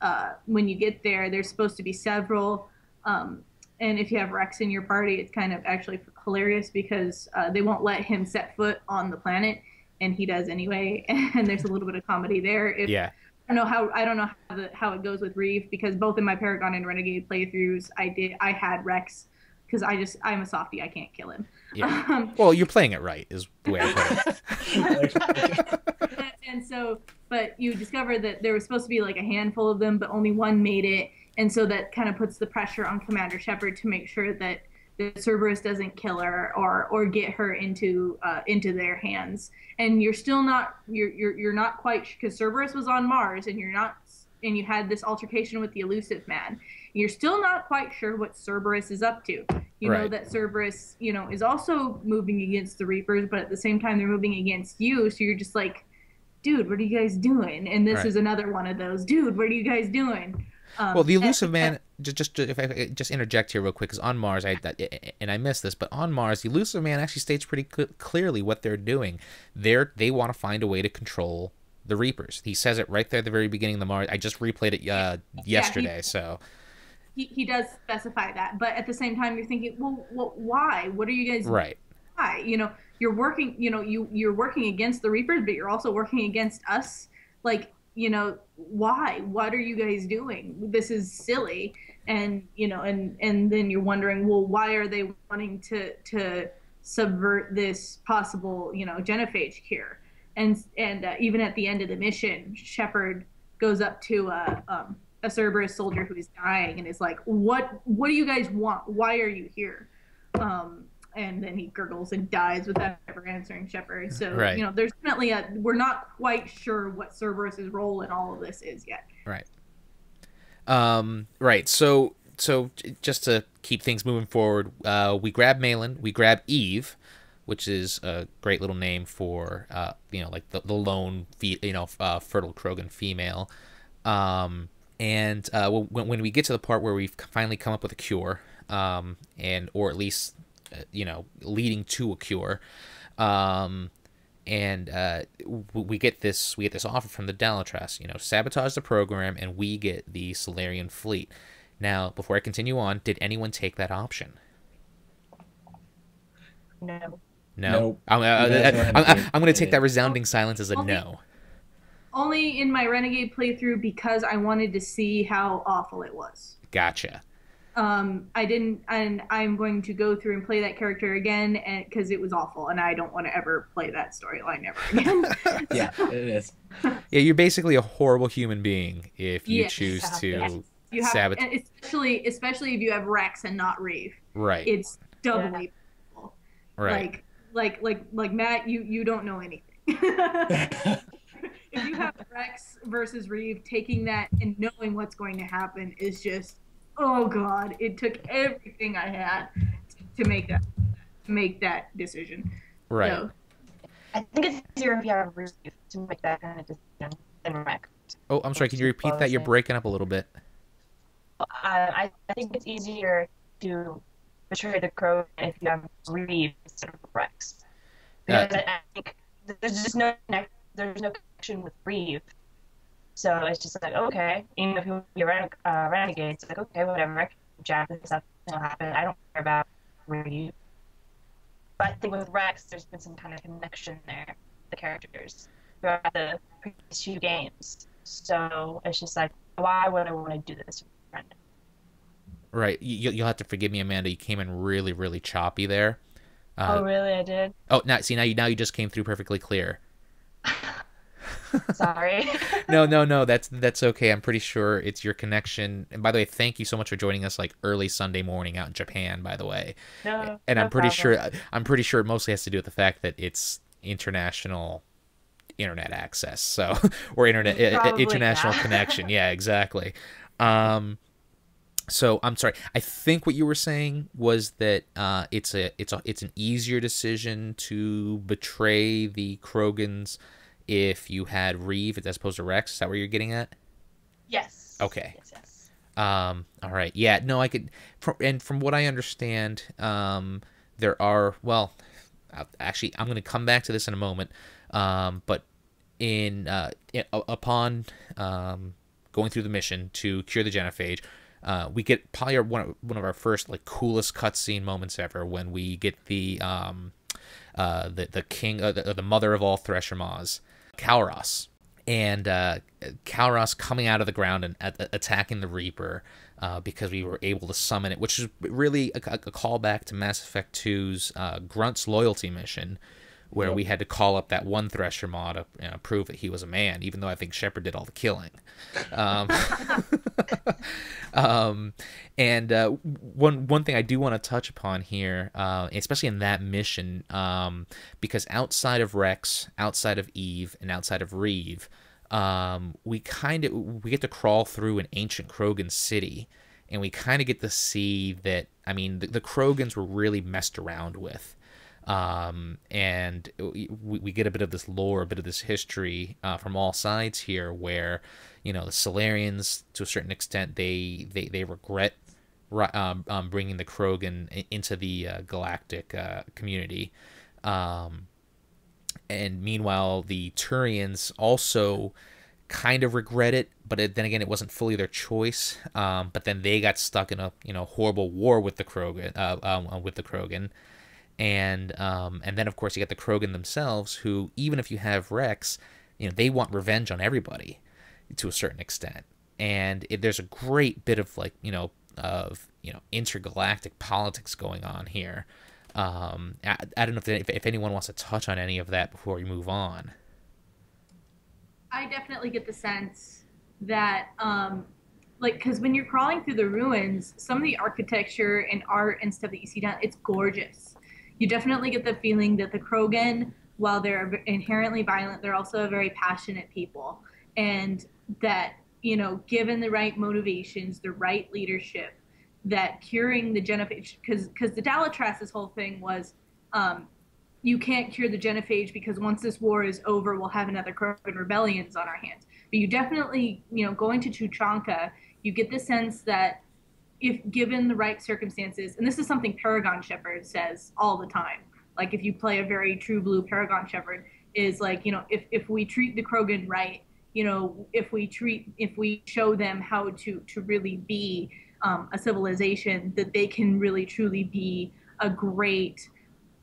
when you get there, there's supposed to be several. And if you have Rex in your party, it's kind of actually hilarious because they won't let him set foot on the planet, and he does anyway. And there's a little bit of comedy there. Yeah. I don't know how it goes with Reeve, because both in my Paragon and Renegade playthroughs, I had Rex, because I'm a softie, I can't kill him. Yeah. Well, you're playing it right, is the way I put it. And so, but you discover that there was supposed to be like a handful of them, but only one made it, and so that kind of puts the pressure on Commander Shepard to make sure that the Cerberus doesn't kill her or get her into their hands. And you're still not not quite, because Cerberus was on Mars, and you had this altercation with the Elusive Man. You're still not quite sure what Cerberus is up to. You know that Cerberus, is also moving against the Reapers, but at the same time they're moving against you. So you're just like, dude, what are you guys doing? And this is another one of those, dude, what are you guys doing? Well, the Elusive Man, if I just interject here real quick, because on Mars, I missed this, but on Mars, the Elusive Man actually states pretty clearly what they're doing. They want to find a way to control the Reapers. He says it right there at the very beginning of the Mars. I just replayed it yesterday, so... He does specify that, but at the same time, you're thinking, well, why? What are you guys doing? Why? You're working, you're working against the Reapers, but you're also working against us. Like, why? What are you guys doing? This is silly. And, and then you're wondering, well, why are they wanting to subvert this possible, genophage cure? And even at the end of the mission, Shepard goes up to a Cerberus soldier who is dying and is like, what do you guys want? Why are you here? And then he gurgles and dies without ever answering Shepard. So, there's definitely we're not quite sure what Cerberus's role in all of this is yet. Right. Right. So just to keep things moving forward, we grab Malin, we grab Eve, which is a great little name for, like the lone, fertile Krogan female. And when we get to the part where we've finally come up with a cure, or at least, leading to a cure, we get this offer from the Dalatras, sabotage the program, and we get the Solarian fleet. Now, before I continue on, did anyone take that option? No. No. I'm going to take that resounding silence as a no. Only in my Renegade playthrough, because I wanted to see how awful it was. Gotcha. I didn't, and I'm going to go through and play that character again, because it was awful, and I don't want to ever play that storyline ever again. Yeah, it is. Yeah, you're basically a horrible human being if you choose to sabotage. Especially if you have Rex and not Reeve. Right. It's doubly awful. Right. Like Matt, you don't know anything. If you have Rex versus Reeve, taking that and knowing what's going to happen is just, oh god! It took everything I had to make that decision. Right. So, I think it's easier if you have Reeve to make that kind of decision than Rex. Oh, I'm sorry. Can you repeat that? You're breaking up a little bit. I think it's easier to betray the Krogan if you have Reeve instead of Rex. Because I think there's just no connection with Reeve. So it's just like, okay, even if you're renegade, it's like, okay, whatever, I can jab this up, it'll happen. I don't care about Reeve. But I think with Rex, there's been some kind of connection there, the characters, throughout the previous few games. So it's just like, why would I want to do this with a friend? Right. You'll have to forgive me, Amanda. You came in really, really choppy there. Oh, really? I did? Oh, now you just came through perfectly clear. Sorry. No. That's okay. I'm pretty sure it's your connection. And by the way, thank you so much for joining us like early Sunday morning out in Japan. By the way, and no I'm pretty problem. sure it mostly has to do with the fact that it's international internet access, so or international Yeah. connection. Yeah, exactly. So I'm sorry. I think what you were saying was that it's an easier decision to betray the Krogans if you had Reeve as opposed to Rex. Is that where you're getting at? Yes. Okay. Yes. All right. Yeah. No, I could. From what I understand, there are. Well, actually, I'm going to come back to this in a moment. But upon going through the mission to cure the genophage, we get probably one of our first like coolest cutscene moments ever when we get the king, the mother of all Thresher Maws, Kalros, and Kalros coming out of the ground and attacking the Reaper because we were able to summon it, which is really a callback to Mass Effect 2's Grunt's loyalty mission, where we had to call up that one Thresher Maw to prove that he was a man, even though I think Shepard did all the killing. And one thing I do want to touch upon here, especially in that mission, because outside of Rex, outside of Eve, and outside of Reeve, we get to crawl through an ancient Krogan city, and we kind of get to see that, I mean, the Krogans were really messed around with. And we get a bit of this lore, a bit of this history from all sides here, where the Solarians, to a certain extent, they regret bringing the Krogan into the galactic community, and meanwhile the Turians also kind of regret it, but then again, it wasn't fully their choice. But then they got stuck in a horrible war with the Krogan. And then of course you got the Krogan themselves, who, even if you have Rex, they want revenge on everybody to a certain extent. And there's a great bit of intergalactic politics going on here. I don't know if anyone wants to touch on any of that before we move on. I definitely get the sense that because when you're crawling through the ruins, some of the architecture and art and stuff that you see down, it's gorgeous. You definitely get the feeling that the Krogan, while they're inherently violent, they're also very passionate people. And that, given the right motivations, the right leadership, that curing the genophage, because the Dalatras's whole thing was, you can't cure the genophage because once this war is over, we'll have another Krogan rebellions on our hands. But you definitely, going to Tuchanka, you get the sense that if given the right circumstances, and this is something Paragon Shepard says all the time, like if you play a very true blue Paragon Shepard, is like, if we treat the Krogan right, if we show them how to really be a civilization, that they can really truly be a great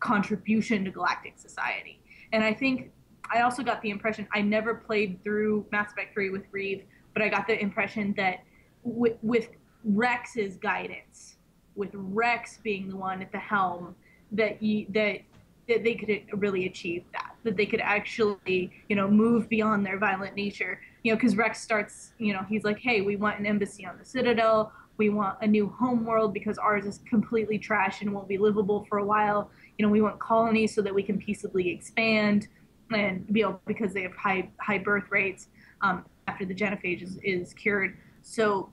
contribution to galactic society. And I think I also got the impression, I never played through Mass Effect 3 with Reeve, but I got the impression that with Rex's guidance, with Rex being the one at the helm, that they could really achieve that they could actually, move beyond their violent nature, because Rex starts, he's like, hey, we want an embassy on the Citadel, we want a new home world because ours is completely trash and won't be livable for a while, we want colonies so that we can peaceably expand and because they have high birth rates after the genophage is cured. So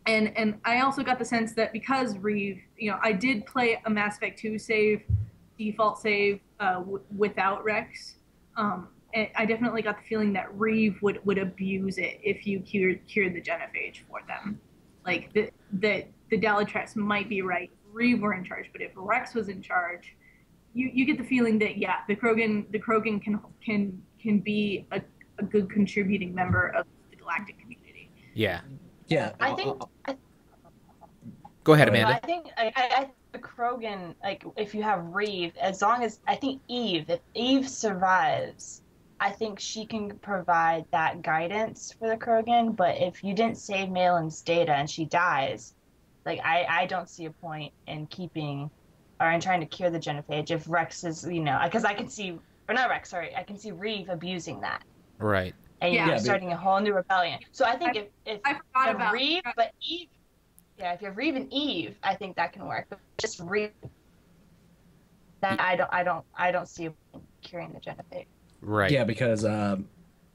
And I also got the sense that because Reeve, I did play a Mass Effect 2 default save without Rex. And I definitely got the feeling that Reeve would abuse it if you cured the genophage for them. Like the Dalatrass might be right, Reeve were in charge, but if Rex was in charge, you get the feeling that the Krogan can be a good contributing member of the galactic community. Yeah. Yeah. I think. Go ahead, Amanda. I think the Krogan, like if you have Reeve, as long as I think if Eve survives, I think she can provide that guidance for the Krogan, but if you didn't save Malin's data and she dies, like I don't see a point in keeping or in trying to cure the genophage if Rex is, because I can see, or not Rex, sorry, I can see Reeve abusing that. Right. And you're starting a whole new rebellion. So I think if I forgot about Reeve, but Eve, if you have Reeve and Eve, I think that can work. But just Reeve, that I don't see curing the genophage. Right. Yeah, because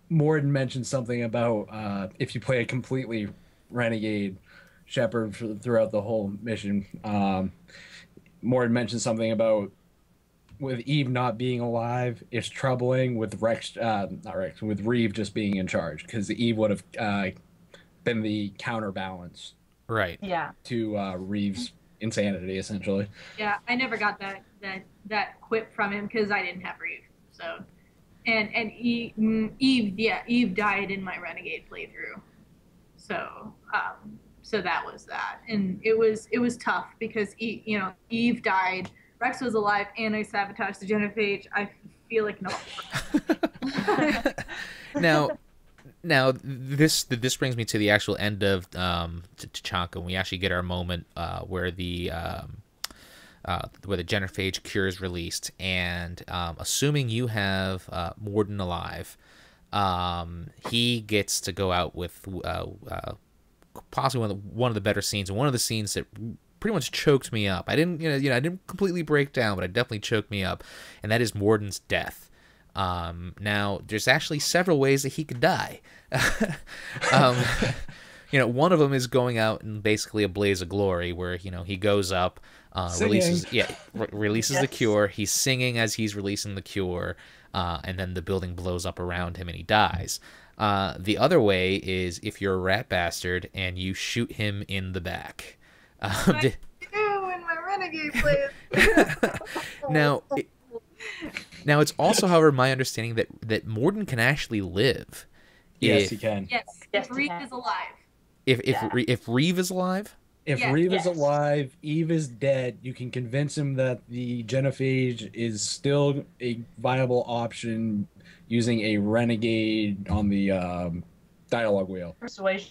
Morden mentioned something about if you play a completely renegade shepherd throughout the whole mission. Morden mentioned something about with Eve not being alive, it's troubling with with Reeve just being in charge, because Eve would have been the counterbalance. Right. Yeah. To Reeve's insanity, essentially. Yeah, I never got that quip from him because I didn't have Reeve. So, and Eve died in my Renegade playthrough. So, so that was that, and it was tough because Eve died. Rex was alive, and I sabotaged the genophage. I feel like no. Now this brings me to the actual end of Tuchanka, when we actually get our moment where the genophage cure is released, and assuming you have Morden alive, he gets to go out with possibly one of the better scenes, and one of the scenes that pretty much choked me up. I didn't I didn't completely break down, but it definitely choked me up, and that is Morden's death. Now there's actually several ways that he could die. One of them is going out in basically a blaze of glory, where he goes up, releases the cure. He's singing as he's releasing the cure, and then the building blows up around him and he dies. The other way is if you're a rat bastard and you shoot him in the back. I do in my Renegade playthrough. Now it's also, however, my understanding that Morden can actually live. Yes, he can. Yes, if Reeve is alive. If Reeve is alive? If Reeve is alive, Eve is dead, you can convince him that the genophage is still a viable option using a renegade on the dialogue wheel. Persuasion.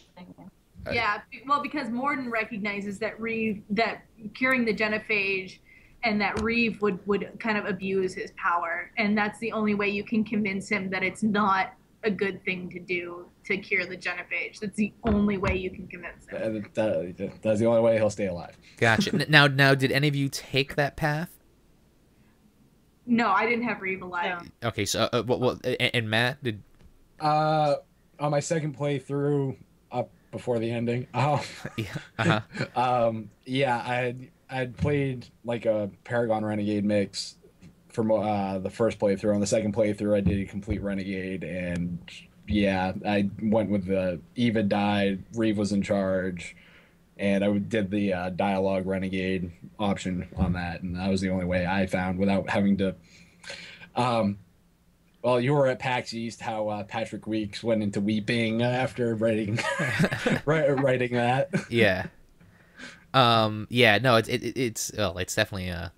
Yeah, well, because Morden recognizes that curing the genophage and that Reeve would kind of abuse his power, and that's the only way you can convince him that it's not a good thing to do to cure the genophage. That's the only way you can convince him. That's the only way he'll stay alive. Gotcha. Now, did any of you take that path? No, I didn't have Reeve alive. No. Okay, so and Matt did. On my second playthrough, up before the ending. I'd played like a Paragon Renegade mix for the first playthrough. On the second playthrough, I did a complete Renegade, and I went with the Eva died, Reeve was in charge, and I did the dialogue Renegade option on that, and that was the only way I found without having to. Well, you were at PAX East. How Patrick Weeks went into weeping after writing writing that. Yeah. No, it's definitely a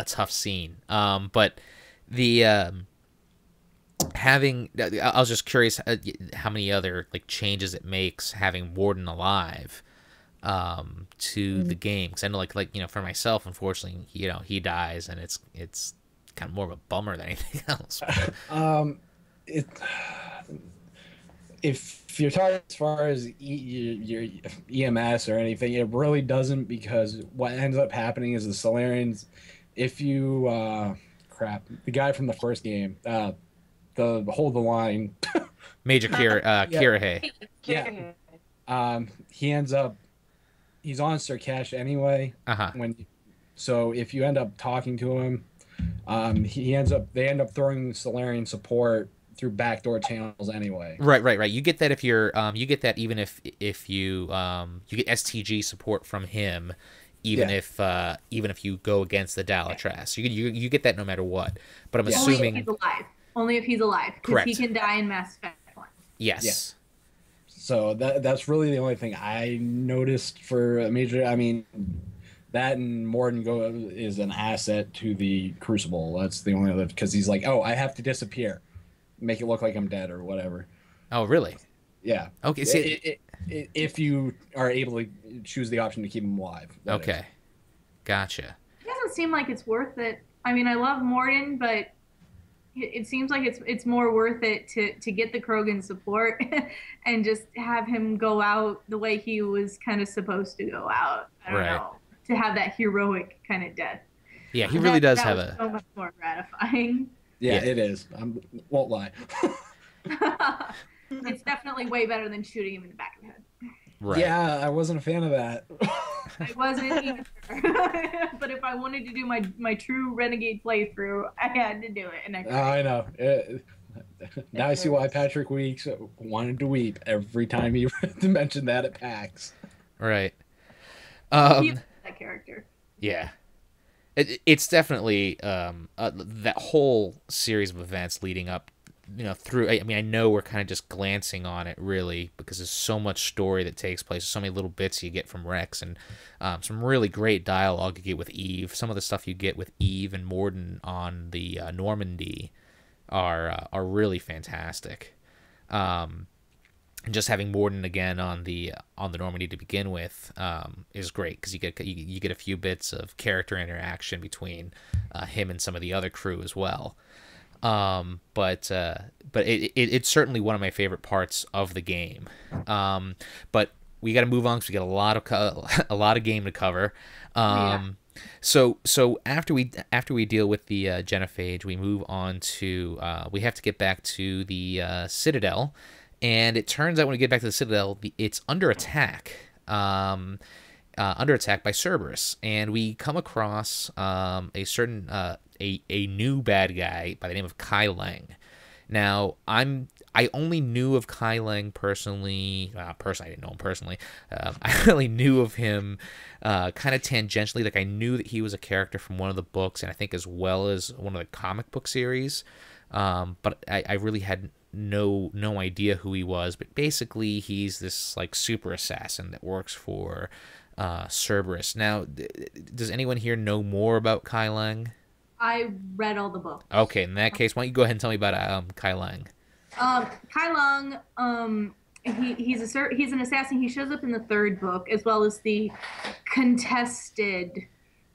tough scene. But the I was just curious how many other changes it makes having Morden alive to the game. Because I know for myself, unfortunately, he dies, and it's kind of more of a bummer than anything else. If you're talking as far as your EMS or anything, it really doesn't, because what ends up happening is the Solarians, if you the guy from the first game, the hold the line, Major Kirahe. Yeah. He ends up, he's on Sirkesh anyway. So if you end up talking to him, they end up throwing Solarian support through backdoor channels anyway. Right. You get that if you're you get that even if you get STG support from him, even if you go against the Dalatras. You get that no matter what. But I'm assuming only if he's alive. Because he can die in Mass Effect 1. Yes. Yeah. So that's really the only thing I noticed for a major. I mean, that and Morden is an asset to the Crucible. That's the only other, because he's like, oh, I have to disappear. make it look like I'm dead or whatever. Oh, really? Yeah. Okay. See, if you are able to choose the option to keep him alive. Okay. Gotcha. It doesn't seem like it's worth it. I mean, I love Morden, but it seems like it's more worth it to get the Krogan support and just have him go out the way he was kind of supposed to go out. I don't know. To have that heroic kind of death. Yeah, he really does have so much more gratifying. Yeah, it is. I won't lie. It's definitely way better than shooting him in the back of the head. Right. Yeah, I wasn't a fan of that. I wasn't either. But if I wanted to do my true Renegade playthrough, I had to do it. And I know. Now I see why Patrick Weeks wanted to weep every time he mentioned that at PAX. Right. That character. Yeah. It's definitely that whole series of events leading up, through. I mean, I know we're kind of just glancing on it, really, because there's so much story that takes place, so many little bits you get from Rex, and some really great dialogue you get with Eve. Some of the stuff you get with Eve and Morden on the Normandy are really fantastic. And just having Morden again on the Normandy to begin with is great, because you get a few bits of character interaction between him and some of the other crew as well. But it's certainly one of my favorite parts of the game. But we got to move on because we got a lot of game to cover. So after we deal with the genophage, we move on to we have to get back to the Citadel. And it turns out when we get back to the Citadel, it's under attack. Under attack by Cerberus. And we come across a certain a new bad guy by the name of Kai Lang. Now, I only knew of Kai Lang personally. I didn't know him personally. I really knew of him kind of tangentially. Like, I knew that he was a character from one of the books, and I think as well as one of the comic book series. But I really had no idea who he was. But basically, he's this like super assassin that works for Cerberus. Now, does anyone here know more about Kai Lang? I read all the books. Okay, in that case, why don't you go ahead and tell me about Kai Lang? Kai Lang, he's an assassin. He shows up in the third book as well as the contested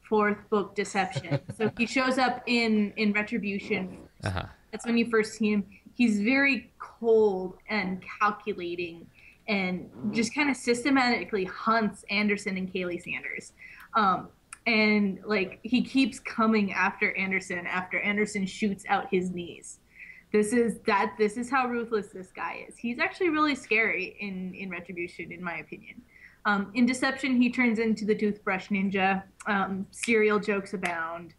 fourth book, Deception. So he shows up in Retribution. That's when you first see him. He's very cold and calculating, and just kind of systematically hunts Anderson and Kaylee Sanders. And like, he keeps coming after Anderson shoots out his knees. This is how ruthless this guy is. He's actually really scary in Retribution, in my opinion. In Deception, he turns into the Toothbrush Ninja. Serial jokes abound.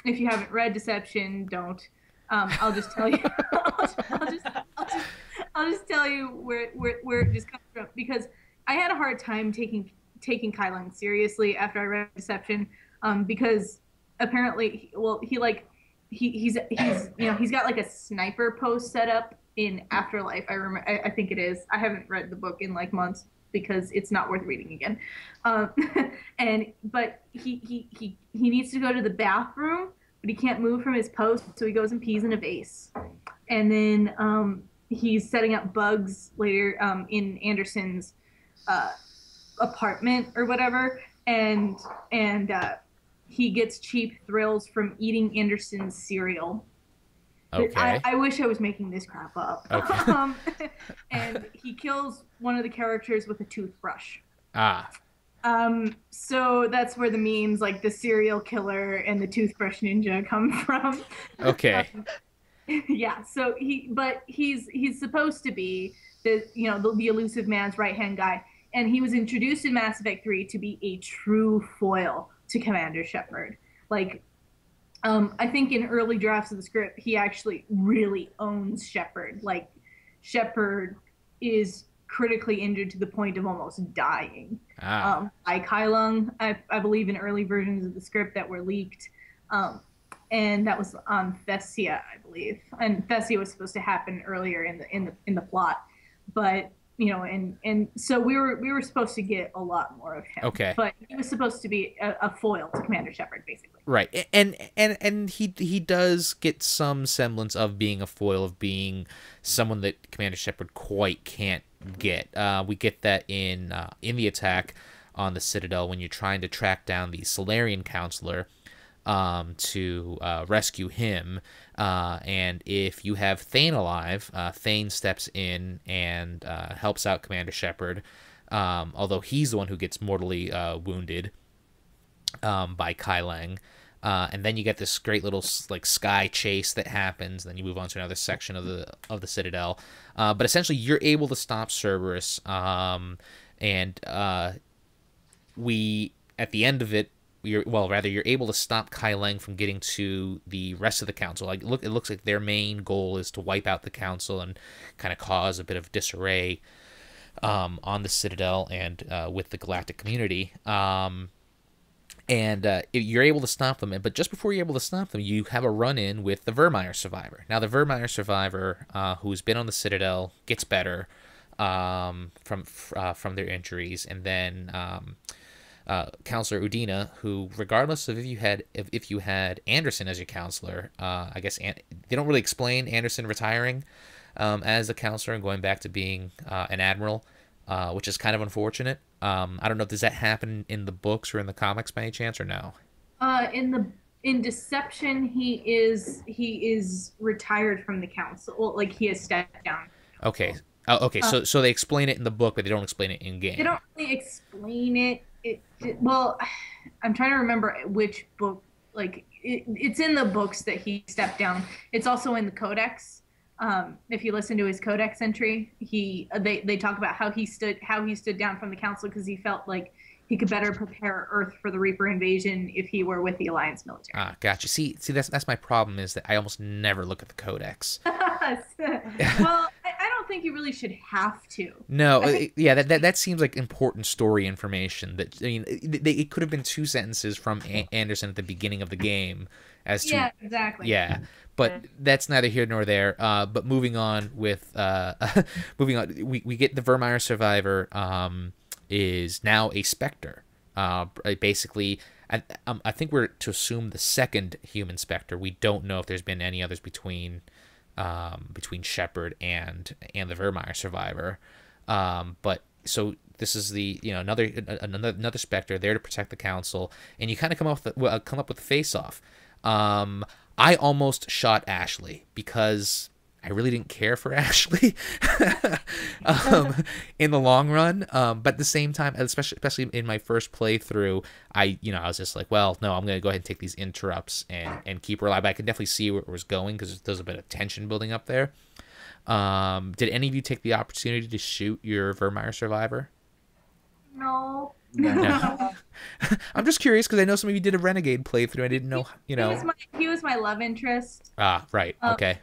If you haven't read Deception, don't. I'll just tell you. I'll just tell you where it just comes from, because I had a hard time taking Kai Lang seriously after I read Deception, because apparently, he's got like a sniper post set up in Afterlife. I think it is. I haven't read the book in like months because it's not worth reading again. But he needs to go to the bathroom, but he can't move from his post, so he goes and pees in a vase. And then he's setting up bugs later in Anderson's apartment or whatever, and he gets cheap thrills from eating Anderson's cereal. Okay. I wish I was making this crap up. Okay. And he kills one of the characters with a toothbrush. So that's where the memes like the serial killer and the toothbrush ninja come from. Okay. Yeah. So he's supposed to be the elusive man's right-hand guy. And he was introduced in Mass Effect 3 to be a true foil to Commander Shepard. Like, I think in early drafts of the script, he actually really owns Shepard. Like, Shepard is critically injured to the point of almost dying. By Kai Lang, I believe, in early versions of the script that were leaked. And that was on Thessia, I believe. And Thessia was supposed to happen earlier in the plot. But and so we were supposed to get a lot more of him. Okay. But he was supposed to be a foil to Commander Shepard, basically. Right. And he does get some semblance of being a foil, of being someone that Commander Shepard quite can't get. We get that in the attack on the Citadel when you're trying to track down the Solarian counselor to rescue him. And if you have Thane alive, Thane steps in and helps out Commander Shepard, although he's the one who gets mortally wounded by Kai Lang. And then you get this great little like sky chase that happens. Then you move on to another section of the Citadel. But essentially, you're able to stop Cerberus, and we at the end of it. You're able to stop Kai Lang from getting to the rest of the council. Like, it looks like their main goal is to wipe out the council and kind of cause a bit of disarray on the Citadel and with the galactic community. You're able to stop them. But just before you're able to stop them, you have a run-in with the Vermeer survivor. Now, the Vermeer survivor, who's been on the Citadel, gets better from their injuries, and then Counselor Udina, who, regardless of if you had Anderson as your counselor, I guess they don't really explain Anderson retiring as a counselor and going back to being an admiral, which is kind of unfortunate. I don't know, does that happen in the books or in the comics by any chance, or no? In Deception, he is retired from the council. Well, like, he has stepped down. Okay. Okay. So they explain it in the book, but they don't explain it in game. They don't really explain it. Well, I'm trying to remember which book. Like, it's in the books that he stepped down. It's also in the Codex. If you listen to his Codex entry, they talk about how he stood down from the council because he felt like he could better prepare Earth for the Reaper invasion if he were with the Alliance military. Ah, gotcha. See, that's my problem, is that I almost never look at the Codex. Well, I don't think you really should have to. No, that seems like important story information. That, I mean, it could have been 2 sentences from Anderson at the beginning of the game as to exactly. Yeah, but that's neither here nor there. But moving on with we get the Vermeer survivor. Is now a Spectre. Basically, I think we're to assume the second human Spectre. We don't know if there's been any others between Shepard and the Vermeer survivor. But so this is the another Spectre there to protect the council, and you kind of come up with a face-off. I almost shot Ashley because I really didn't care for Ashley in the long run. But at the same time, especially in my first playthrough, I was just like, well, no, I'm going to go ahead and take these interrupts and keep her alive. But I could definitely see where it was going because there's a bit of tension building up there. Did any of you take the opportunity to shoot your Vermeer survivor? No. I'm just curious because I know some of you did a Renegade playthrough. I didn't know, He was my love interest. Ah, right. Okay.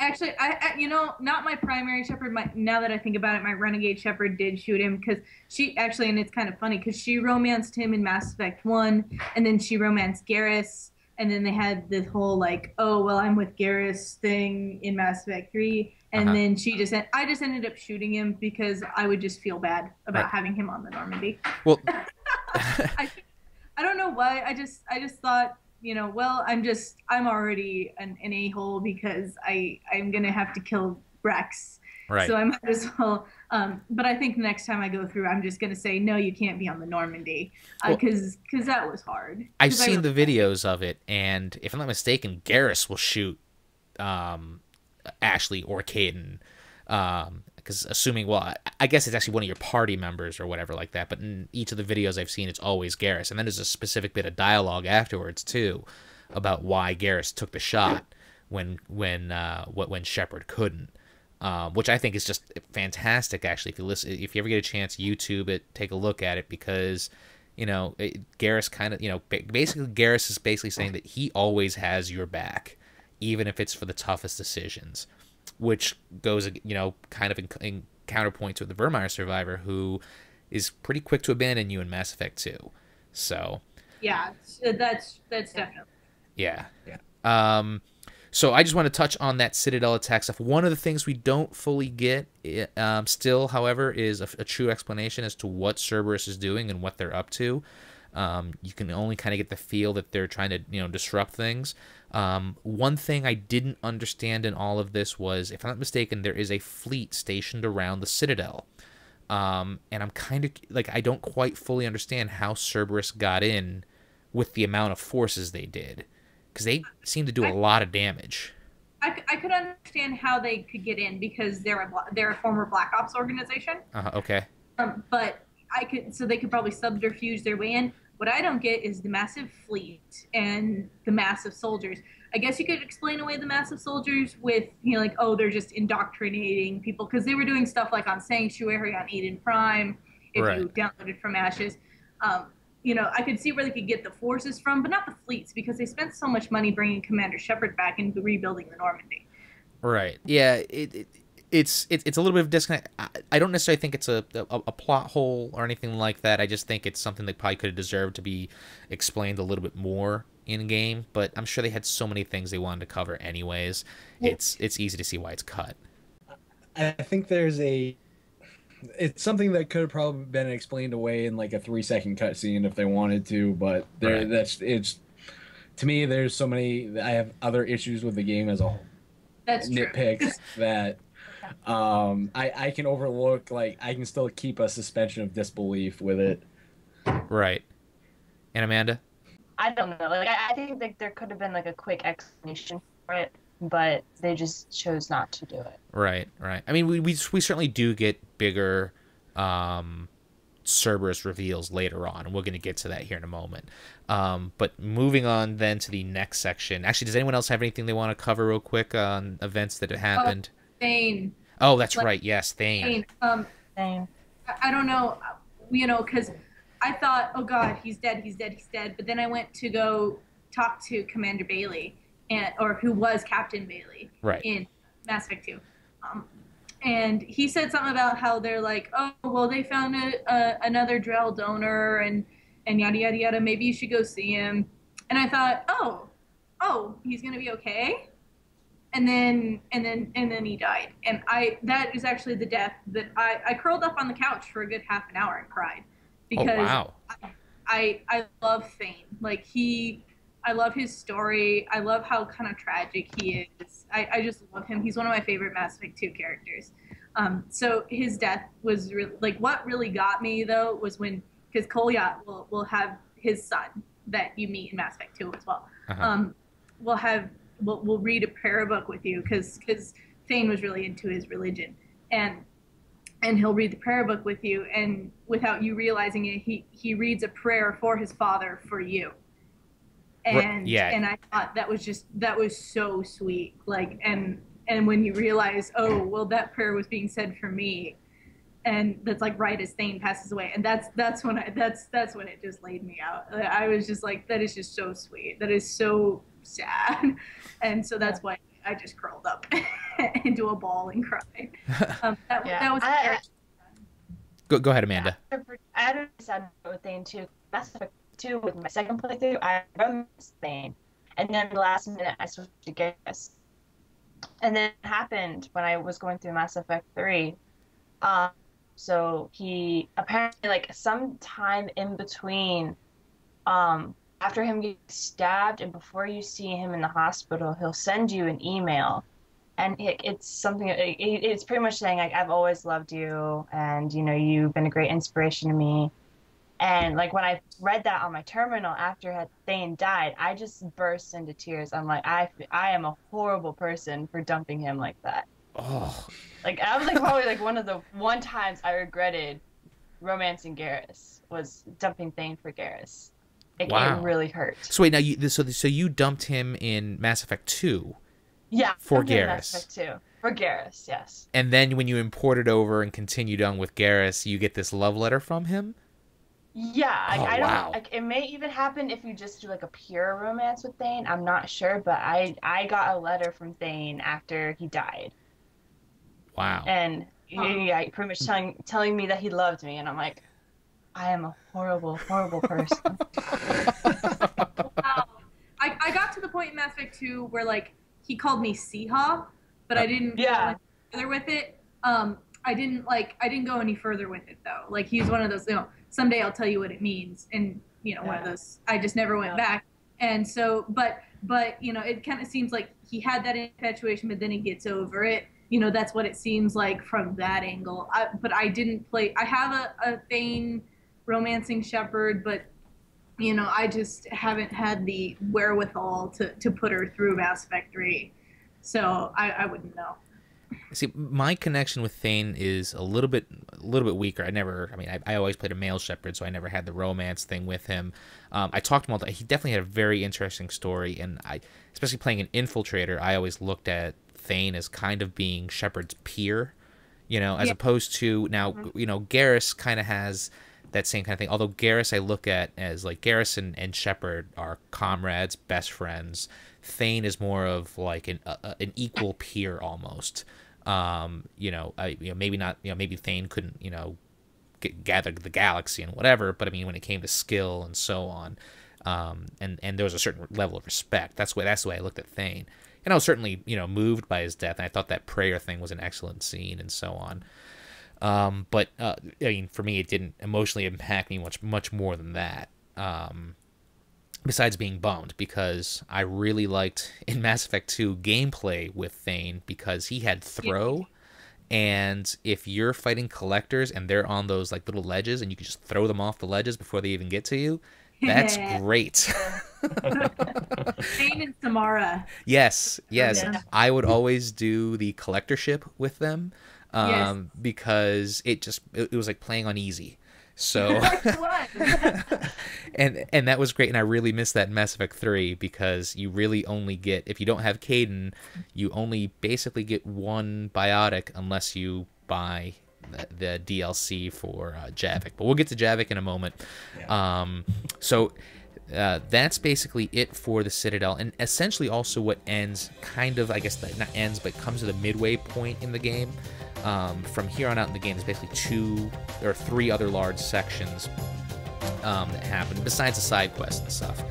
Actually, I not my primary Shepherd. Now that I think about it, my Renegade Shepherd did shoot him because she actually, and it's kind of funny because she romanced him in Mass Effect 1, and then she romanced Garrus, and then they had this whole like, oh well, I'm with Garrus thing in Mass Effect 3, and then I just ended up shooting him because I would just feel bad about having him on the Normandy. Well, I don't know why. I just thought, well, I'm already an a-hole because I'm going to have to kill Rex. Right. So I might as well. But I think next time I go through, I'm just going to say, no, you can't be on the Normandy. Because that was hard. I've seen the videos of it, and if I'm not mistaken, Garrus will shoot Ashley or Caden. Because assuming, well, I guess it's actually one of your party members or whatever like that, but in each of the videos I've seen, it's always Garrus. And then there's a specific bit of dialogue afterwards, too, about why Garrus took the shot when Shepard couldn't, which I think is just fantastic, actually. If you ever get a chance, YouTube it, take a look at it, because, Garrus kind of, basically Garrus is basically saying that he always has your back, even if it's for the toughest decisions. Which goes, kind of in counterpoint to the Vermeer survivor, who is pretty quick to abandon you in Mass Effect 2. So yeah, that's definitely. Yeah. So I just want to touch on that Citadel attack stuff. One of the things we don't fully get still, however, is a true explanation as to what Cerberus is doing and what they're up to. You can only kind of get the feel that they're trying to, disrupt things. One thing I didn't understand in all of this was, if I'm not mistaken, there is a fleet stationed around the Citadel. And I'm kind of, like, I don't quite fully understand how Cerberus got in with the amount of forces they did. Because they seem to do a lot of damage. I could understand how they could get in because they're a former Black Ops organization. Okay. But so they could probably subterfuge their way in. What I don't get is the massive fleet and the massive soldiers. I guess you could explain away the massive soldiers with, like, oh, they're just indoctrinating people, because they were doing stuff like on Sanctuary, on Eden Prime, if you downloaded from Ashes. I could see where they could get the forces from, but not the fleets, because they spent so much money bringing Commander Shepard back and rebuilding the Normandy. Right. Yeah. It's a little bit of disconnect. I don't necessarily think it's a plot hole or anything like that. I just think it's something that probably could have deserved to be explained a little bit more in game. But I'm sure they had so many things they wanted to cover anyways. Well, it's easy to see why it's cut. I think it's something that could have probably been explained away in like a 3-second cutscene if they wanted to, but to me, there's so many. I have other issues with the game as a whole. That's nitpicks that I can overlook. Like, I can still keep a suspension of disbelief with it. Right. And Amanda? I don't know. Like, I think that there could have been like a quick explanation for it, but they just chose not to do it. Right. I mean, we certainly do get bigger Cerberus reveals later on, and we're going to get to that here in a moment. But moving on then to the next section. Actually, does anyone else have anything they want to cover real quick on events that have happened? Thane. Oh, that's right. Yes, Thane. Thane. I don't know, because I thought, oh God, he's dead. But then I went to go talk to Commander Bailey, or who was Captain Bailey, in Mass Effect 2. And he said something about how they're like, oh, well, they found another Drell donor and yada, yada, yada. Maybe you should go see him. And I thought, oh, he's going to be okay. And then he died. And that is actually the death that I curled up on the couch for a good half an hour and cried. Because I love Thane. Like, I love his story. I love how kind of tragic he is. I just love him. He's one of my favorite Mass Effect 2 characters. So his death was really, like, what really got me though was because Kolyat will have his son that you meet in Mass Effect 2 as well. We'll read a prayer book with you because Thane was really into his religion, and he'll read the prayer book with you, and without you realizing it, he reads a prayer for his father for you. And I thought that was so sweet. Like, and when you realize, oh, well, that prayer was being said for me, and that's like right as Thane passes away, and that's when it just laid me out. I was just like, that is just so sweet. That is so sad, and so that's why I just curled up into a ball and cried. That was. Go ahead, Amanda. I had a sad with Thane too. Mass Effect 2 with my second playthrough, I run this Thane, and then the last minute I switched to Garrus. And then it happened when I was going through Mass Effect 3. So he apparently, like, sometime in between, after him getting stabbed and before you see him in the hospital, he'll send you an email. And it's something, it's pretty much saying, like, I've always loved you, and, you've been a great inspiration to me. And, like, when I read that on my terminal after Thane died, I just burst into tears. I'm like, I am a horrible person for dumping him like that. Oh. Like, I was, like, probably, like, one of the times I regretted romancing Garrus was dumping Thane for Garrus. It really hurt. So wait, now so you dumped him in Mass Effect 2? Yeah. For Garrus. Mass Effect 2. For Garrus, yes. And then when you imported over and continued on with Garrus, you get this love letter from him? Yeah, I don't. Wow. Like, it may even happen if you just do like a pure romance with Thane. I'm not sure, but I got a letter from Thane after he died. Wow. And pretty much telling me that he loved me, and I'm like, I am a horrible, horrible person. Wow. I got to the point in Mass Effect 2 where, like, he called me Seehaw, but I didn't go any further with it. I didn't go any further with it though. Like he's one of those, someday I'll tell you what it means, and one of those. I just never went back. And so, but it kind of seems like he had that infatuation, but then he gets over it. That's what it seems like from that angle. But I didn't play. I have a Thane romancing shepherd, but I just haven't had the wherewithal to put her through Mass Effect 3. So I wouldn't know. See, my connection with Thane is a little bit weaker. I always played a male shepherd, so I never had the romance thing with him. I talked to him all the time. He definitely had a very interesting story, and especially playing an infiltrator, I always looked at Thane as kind of being Shepard's peer, as opposed to now, Garrus kind of has that same kind of thing. Although Garrus I look at as like Garrus and Shepard are comrades, best friends. Thane is more of like an equal peer almost. Maybe not. Maybe Thane couldn't gather the galaxy and whatever. But I mean, when it came to skill and so on, and there was a certain level of respect. That's the way I looked at Thane. And I was certainly moved by his death. And I thought that prayer thing was an excellent scene and so on. But I mean, for me, it didn't emotionally impact me much more than that. Besides being bummed, because I really liked in Mass Effect 2 gameplay with Thane, because he had throw, and if you're fighting collectors and they're on those like little ledges and you can just throw them off the ledges before they even get to you, that's great. Thane and Samara. Yes. I would always do the collectorship with them, because it was like playing on easy. So and that was great, and I really missed that in Mass Effect 3, because you really only get, if you don't have Kaidan, you only basically get one biotic unless you buy the DLC for Javik. But we'll get to Javik in a moment. So that's basically it for the Citadel, and essentially also what ends, kind of, I guess not ends, but comes to the midway point in the game. From here on out in the game, there's basically 2 or 3 other large sections that happen, besides the side quests and stuff.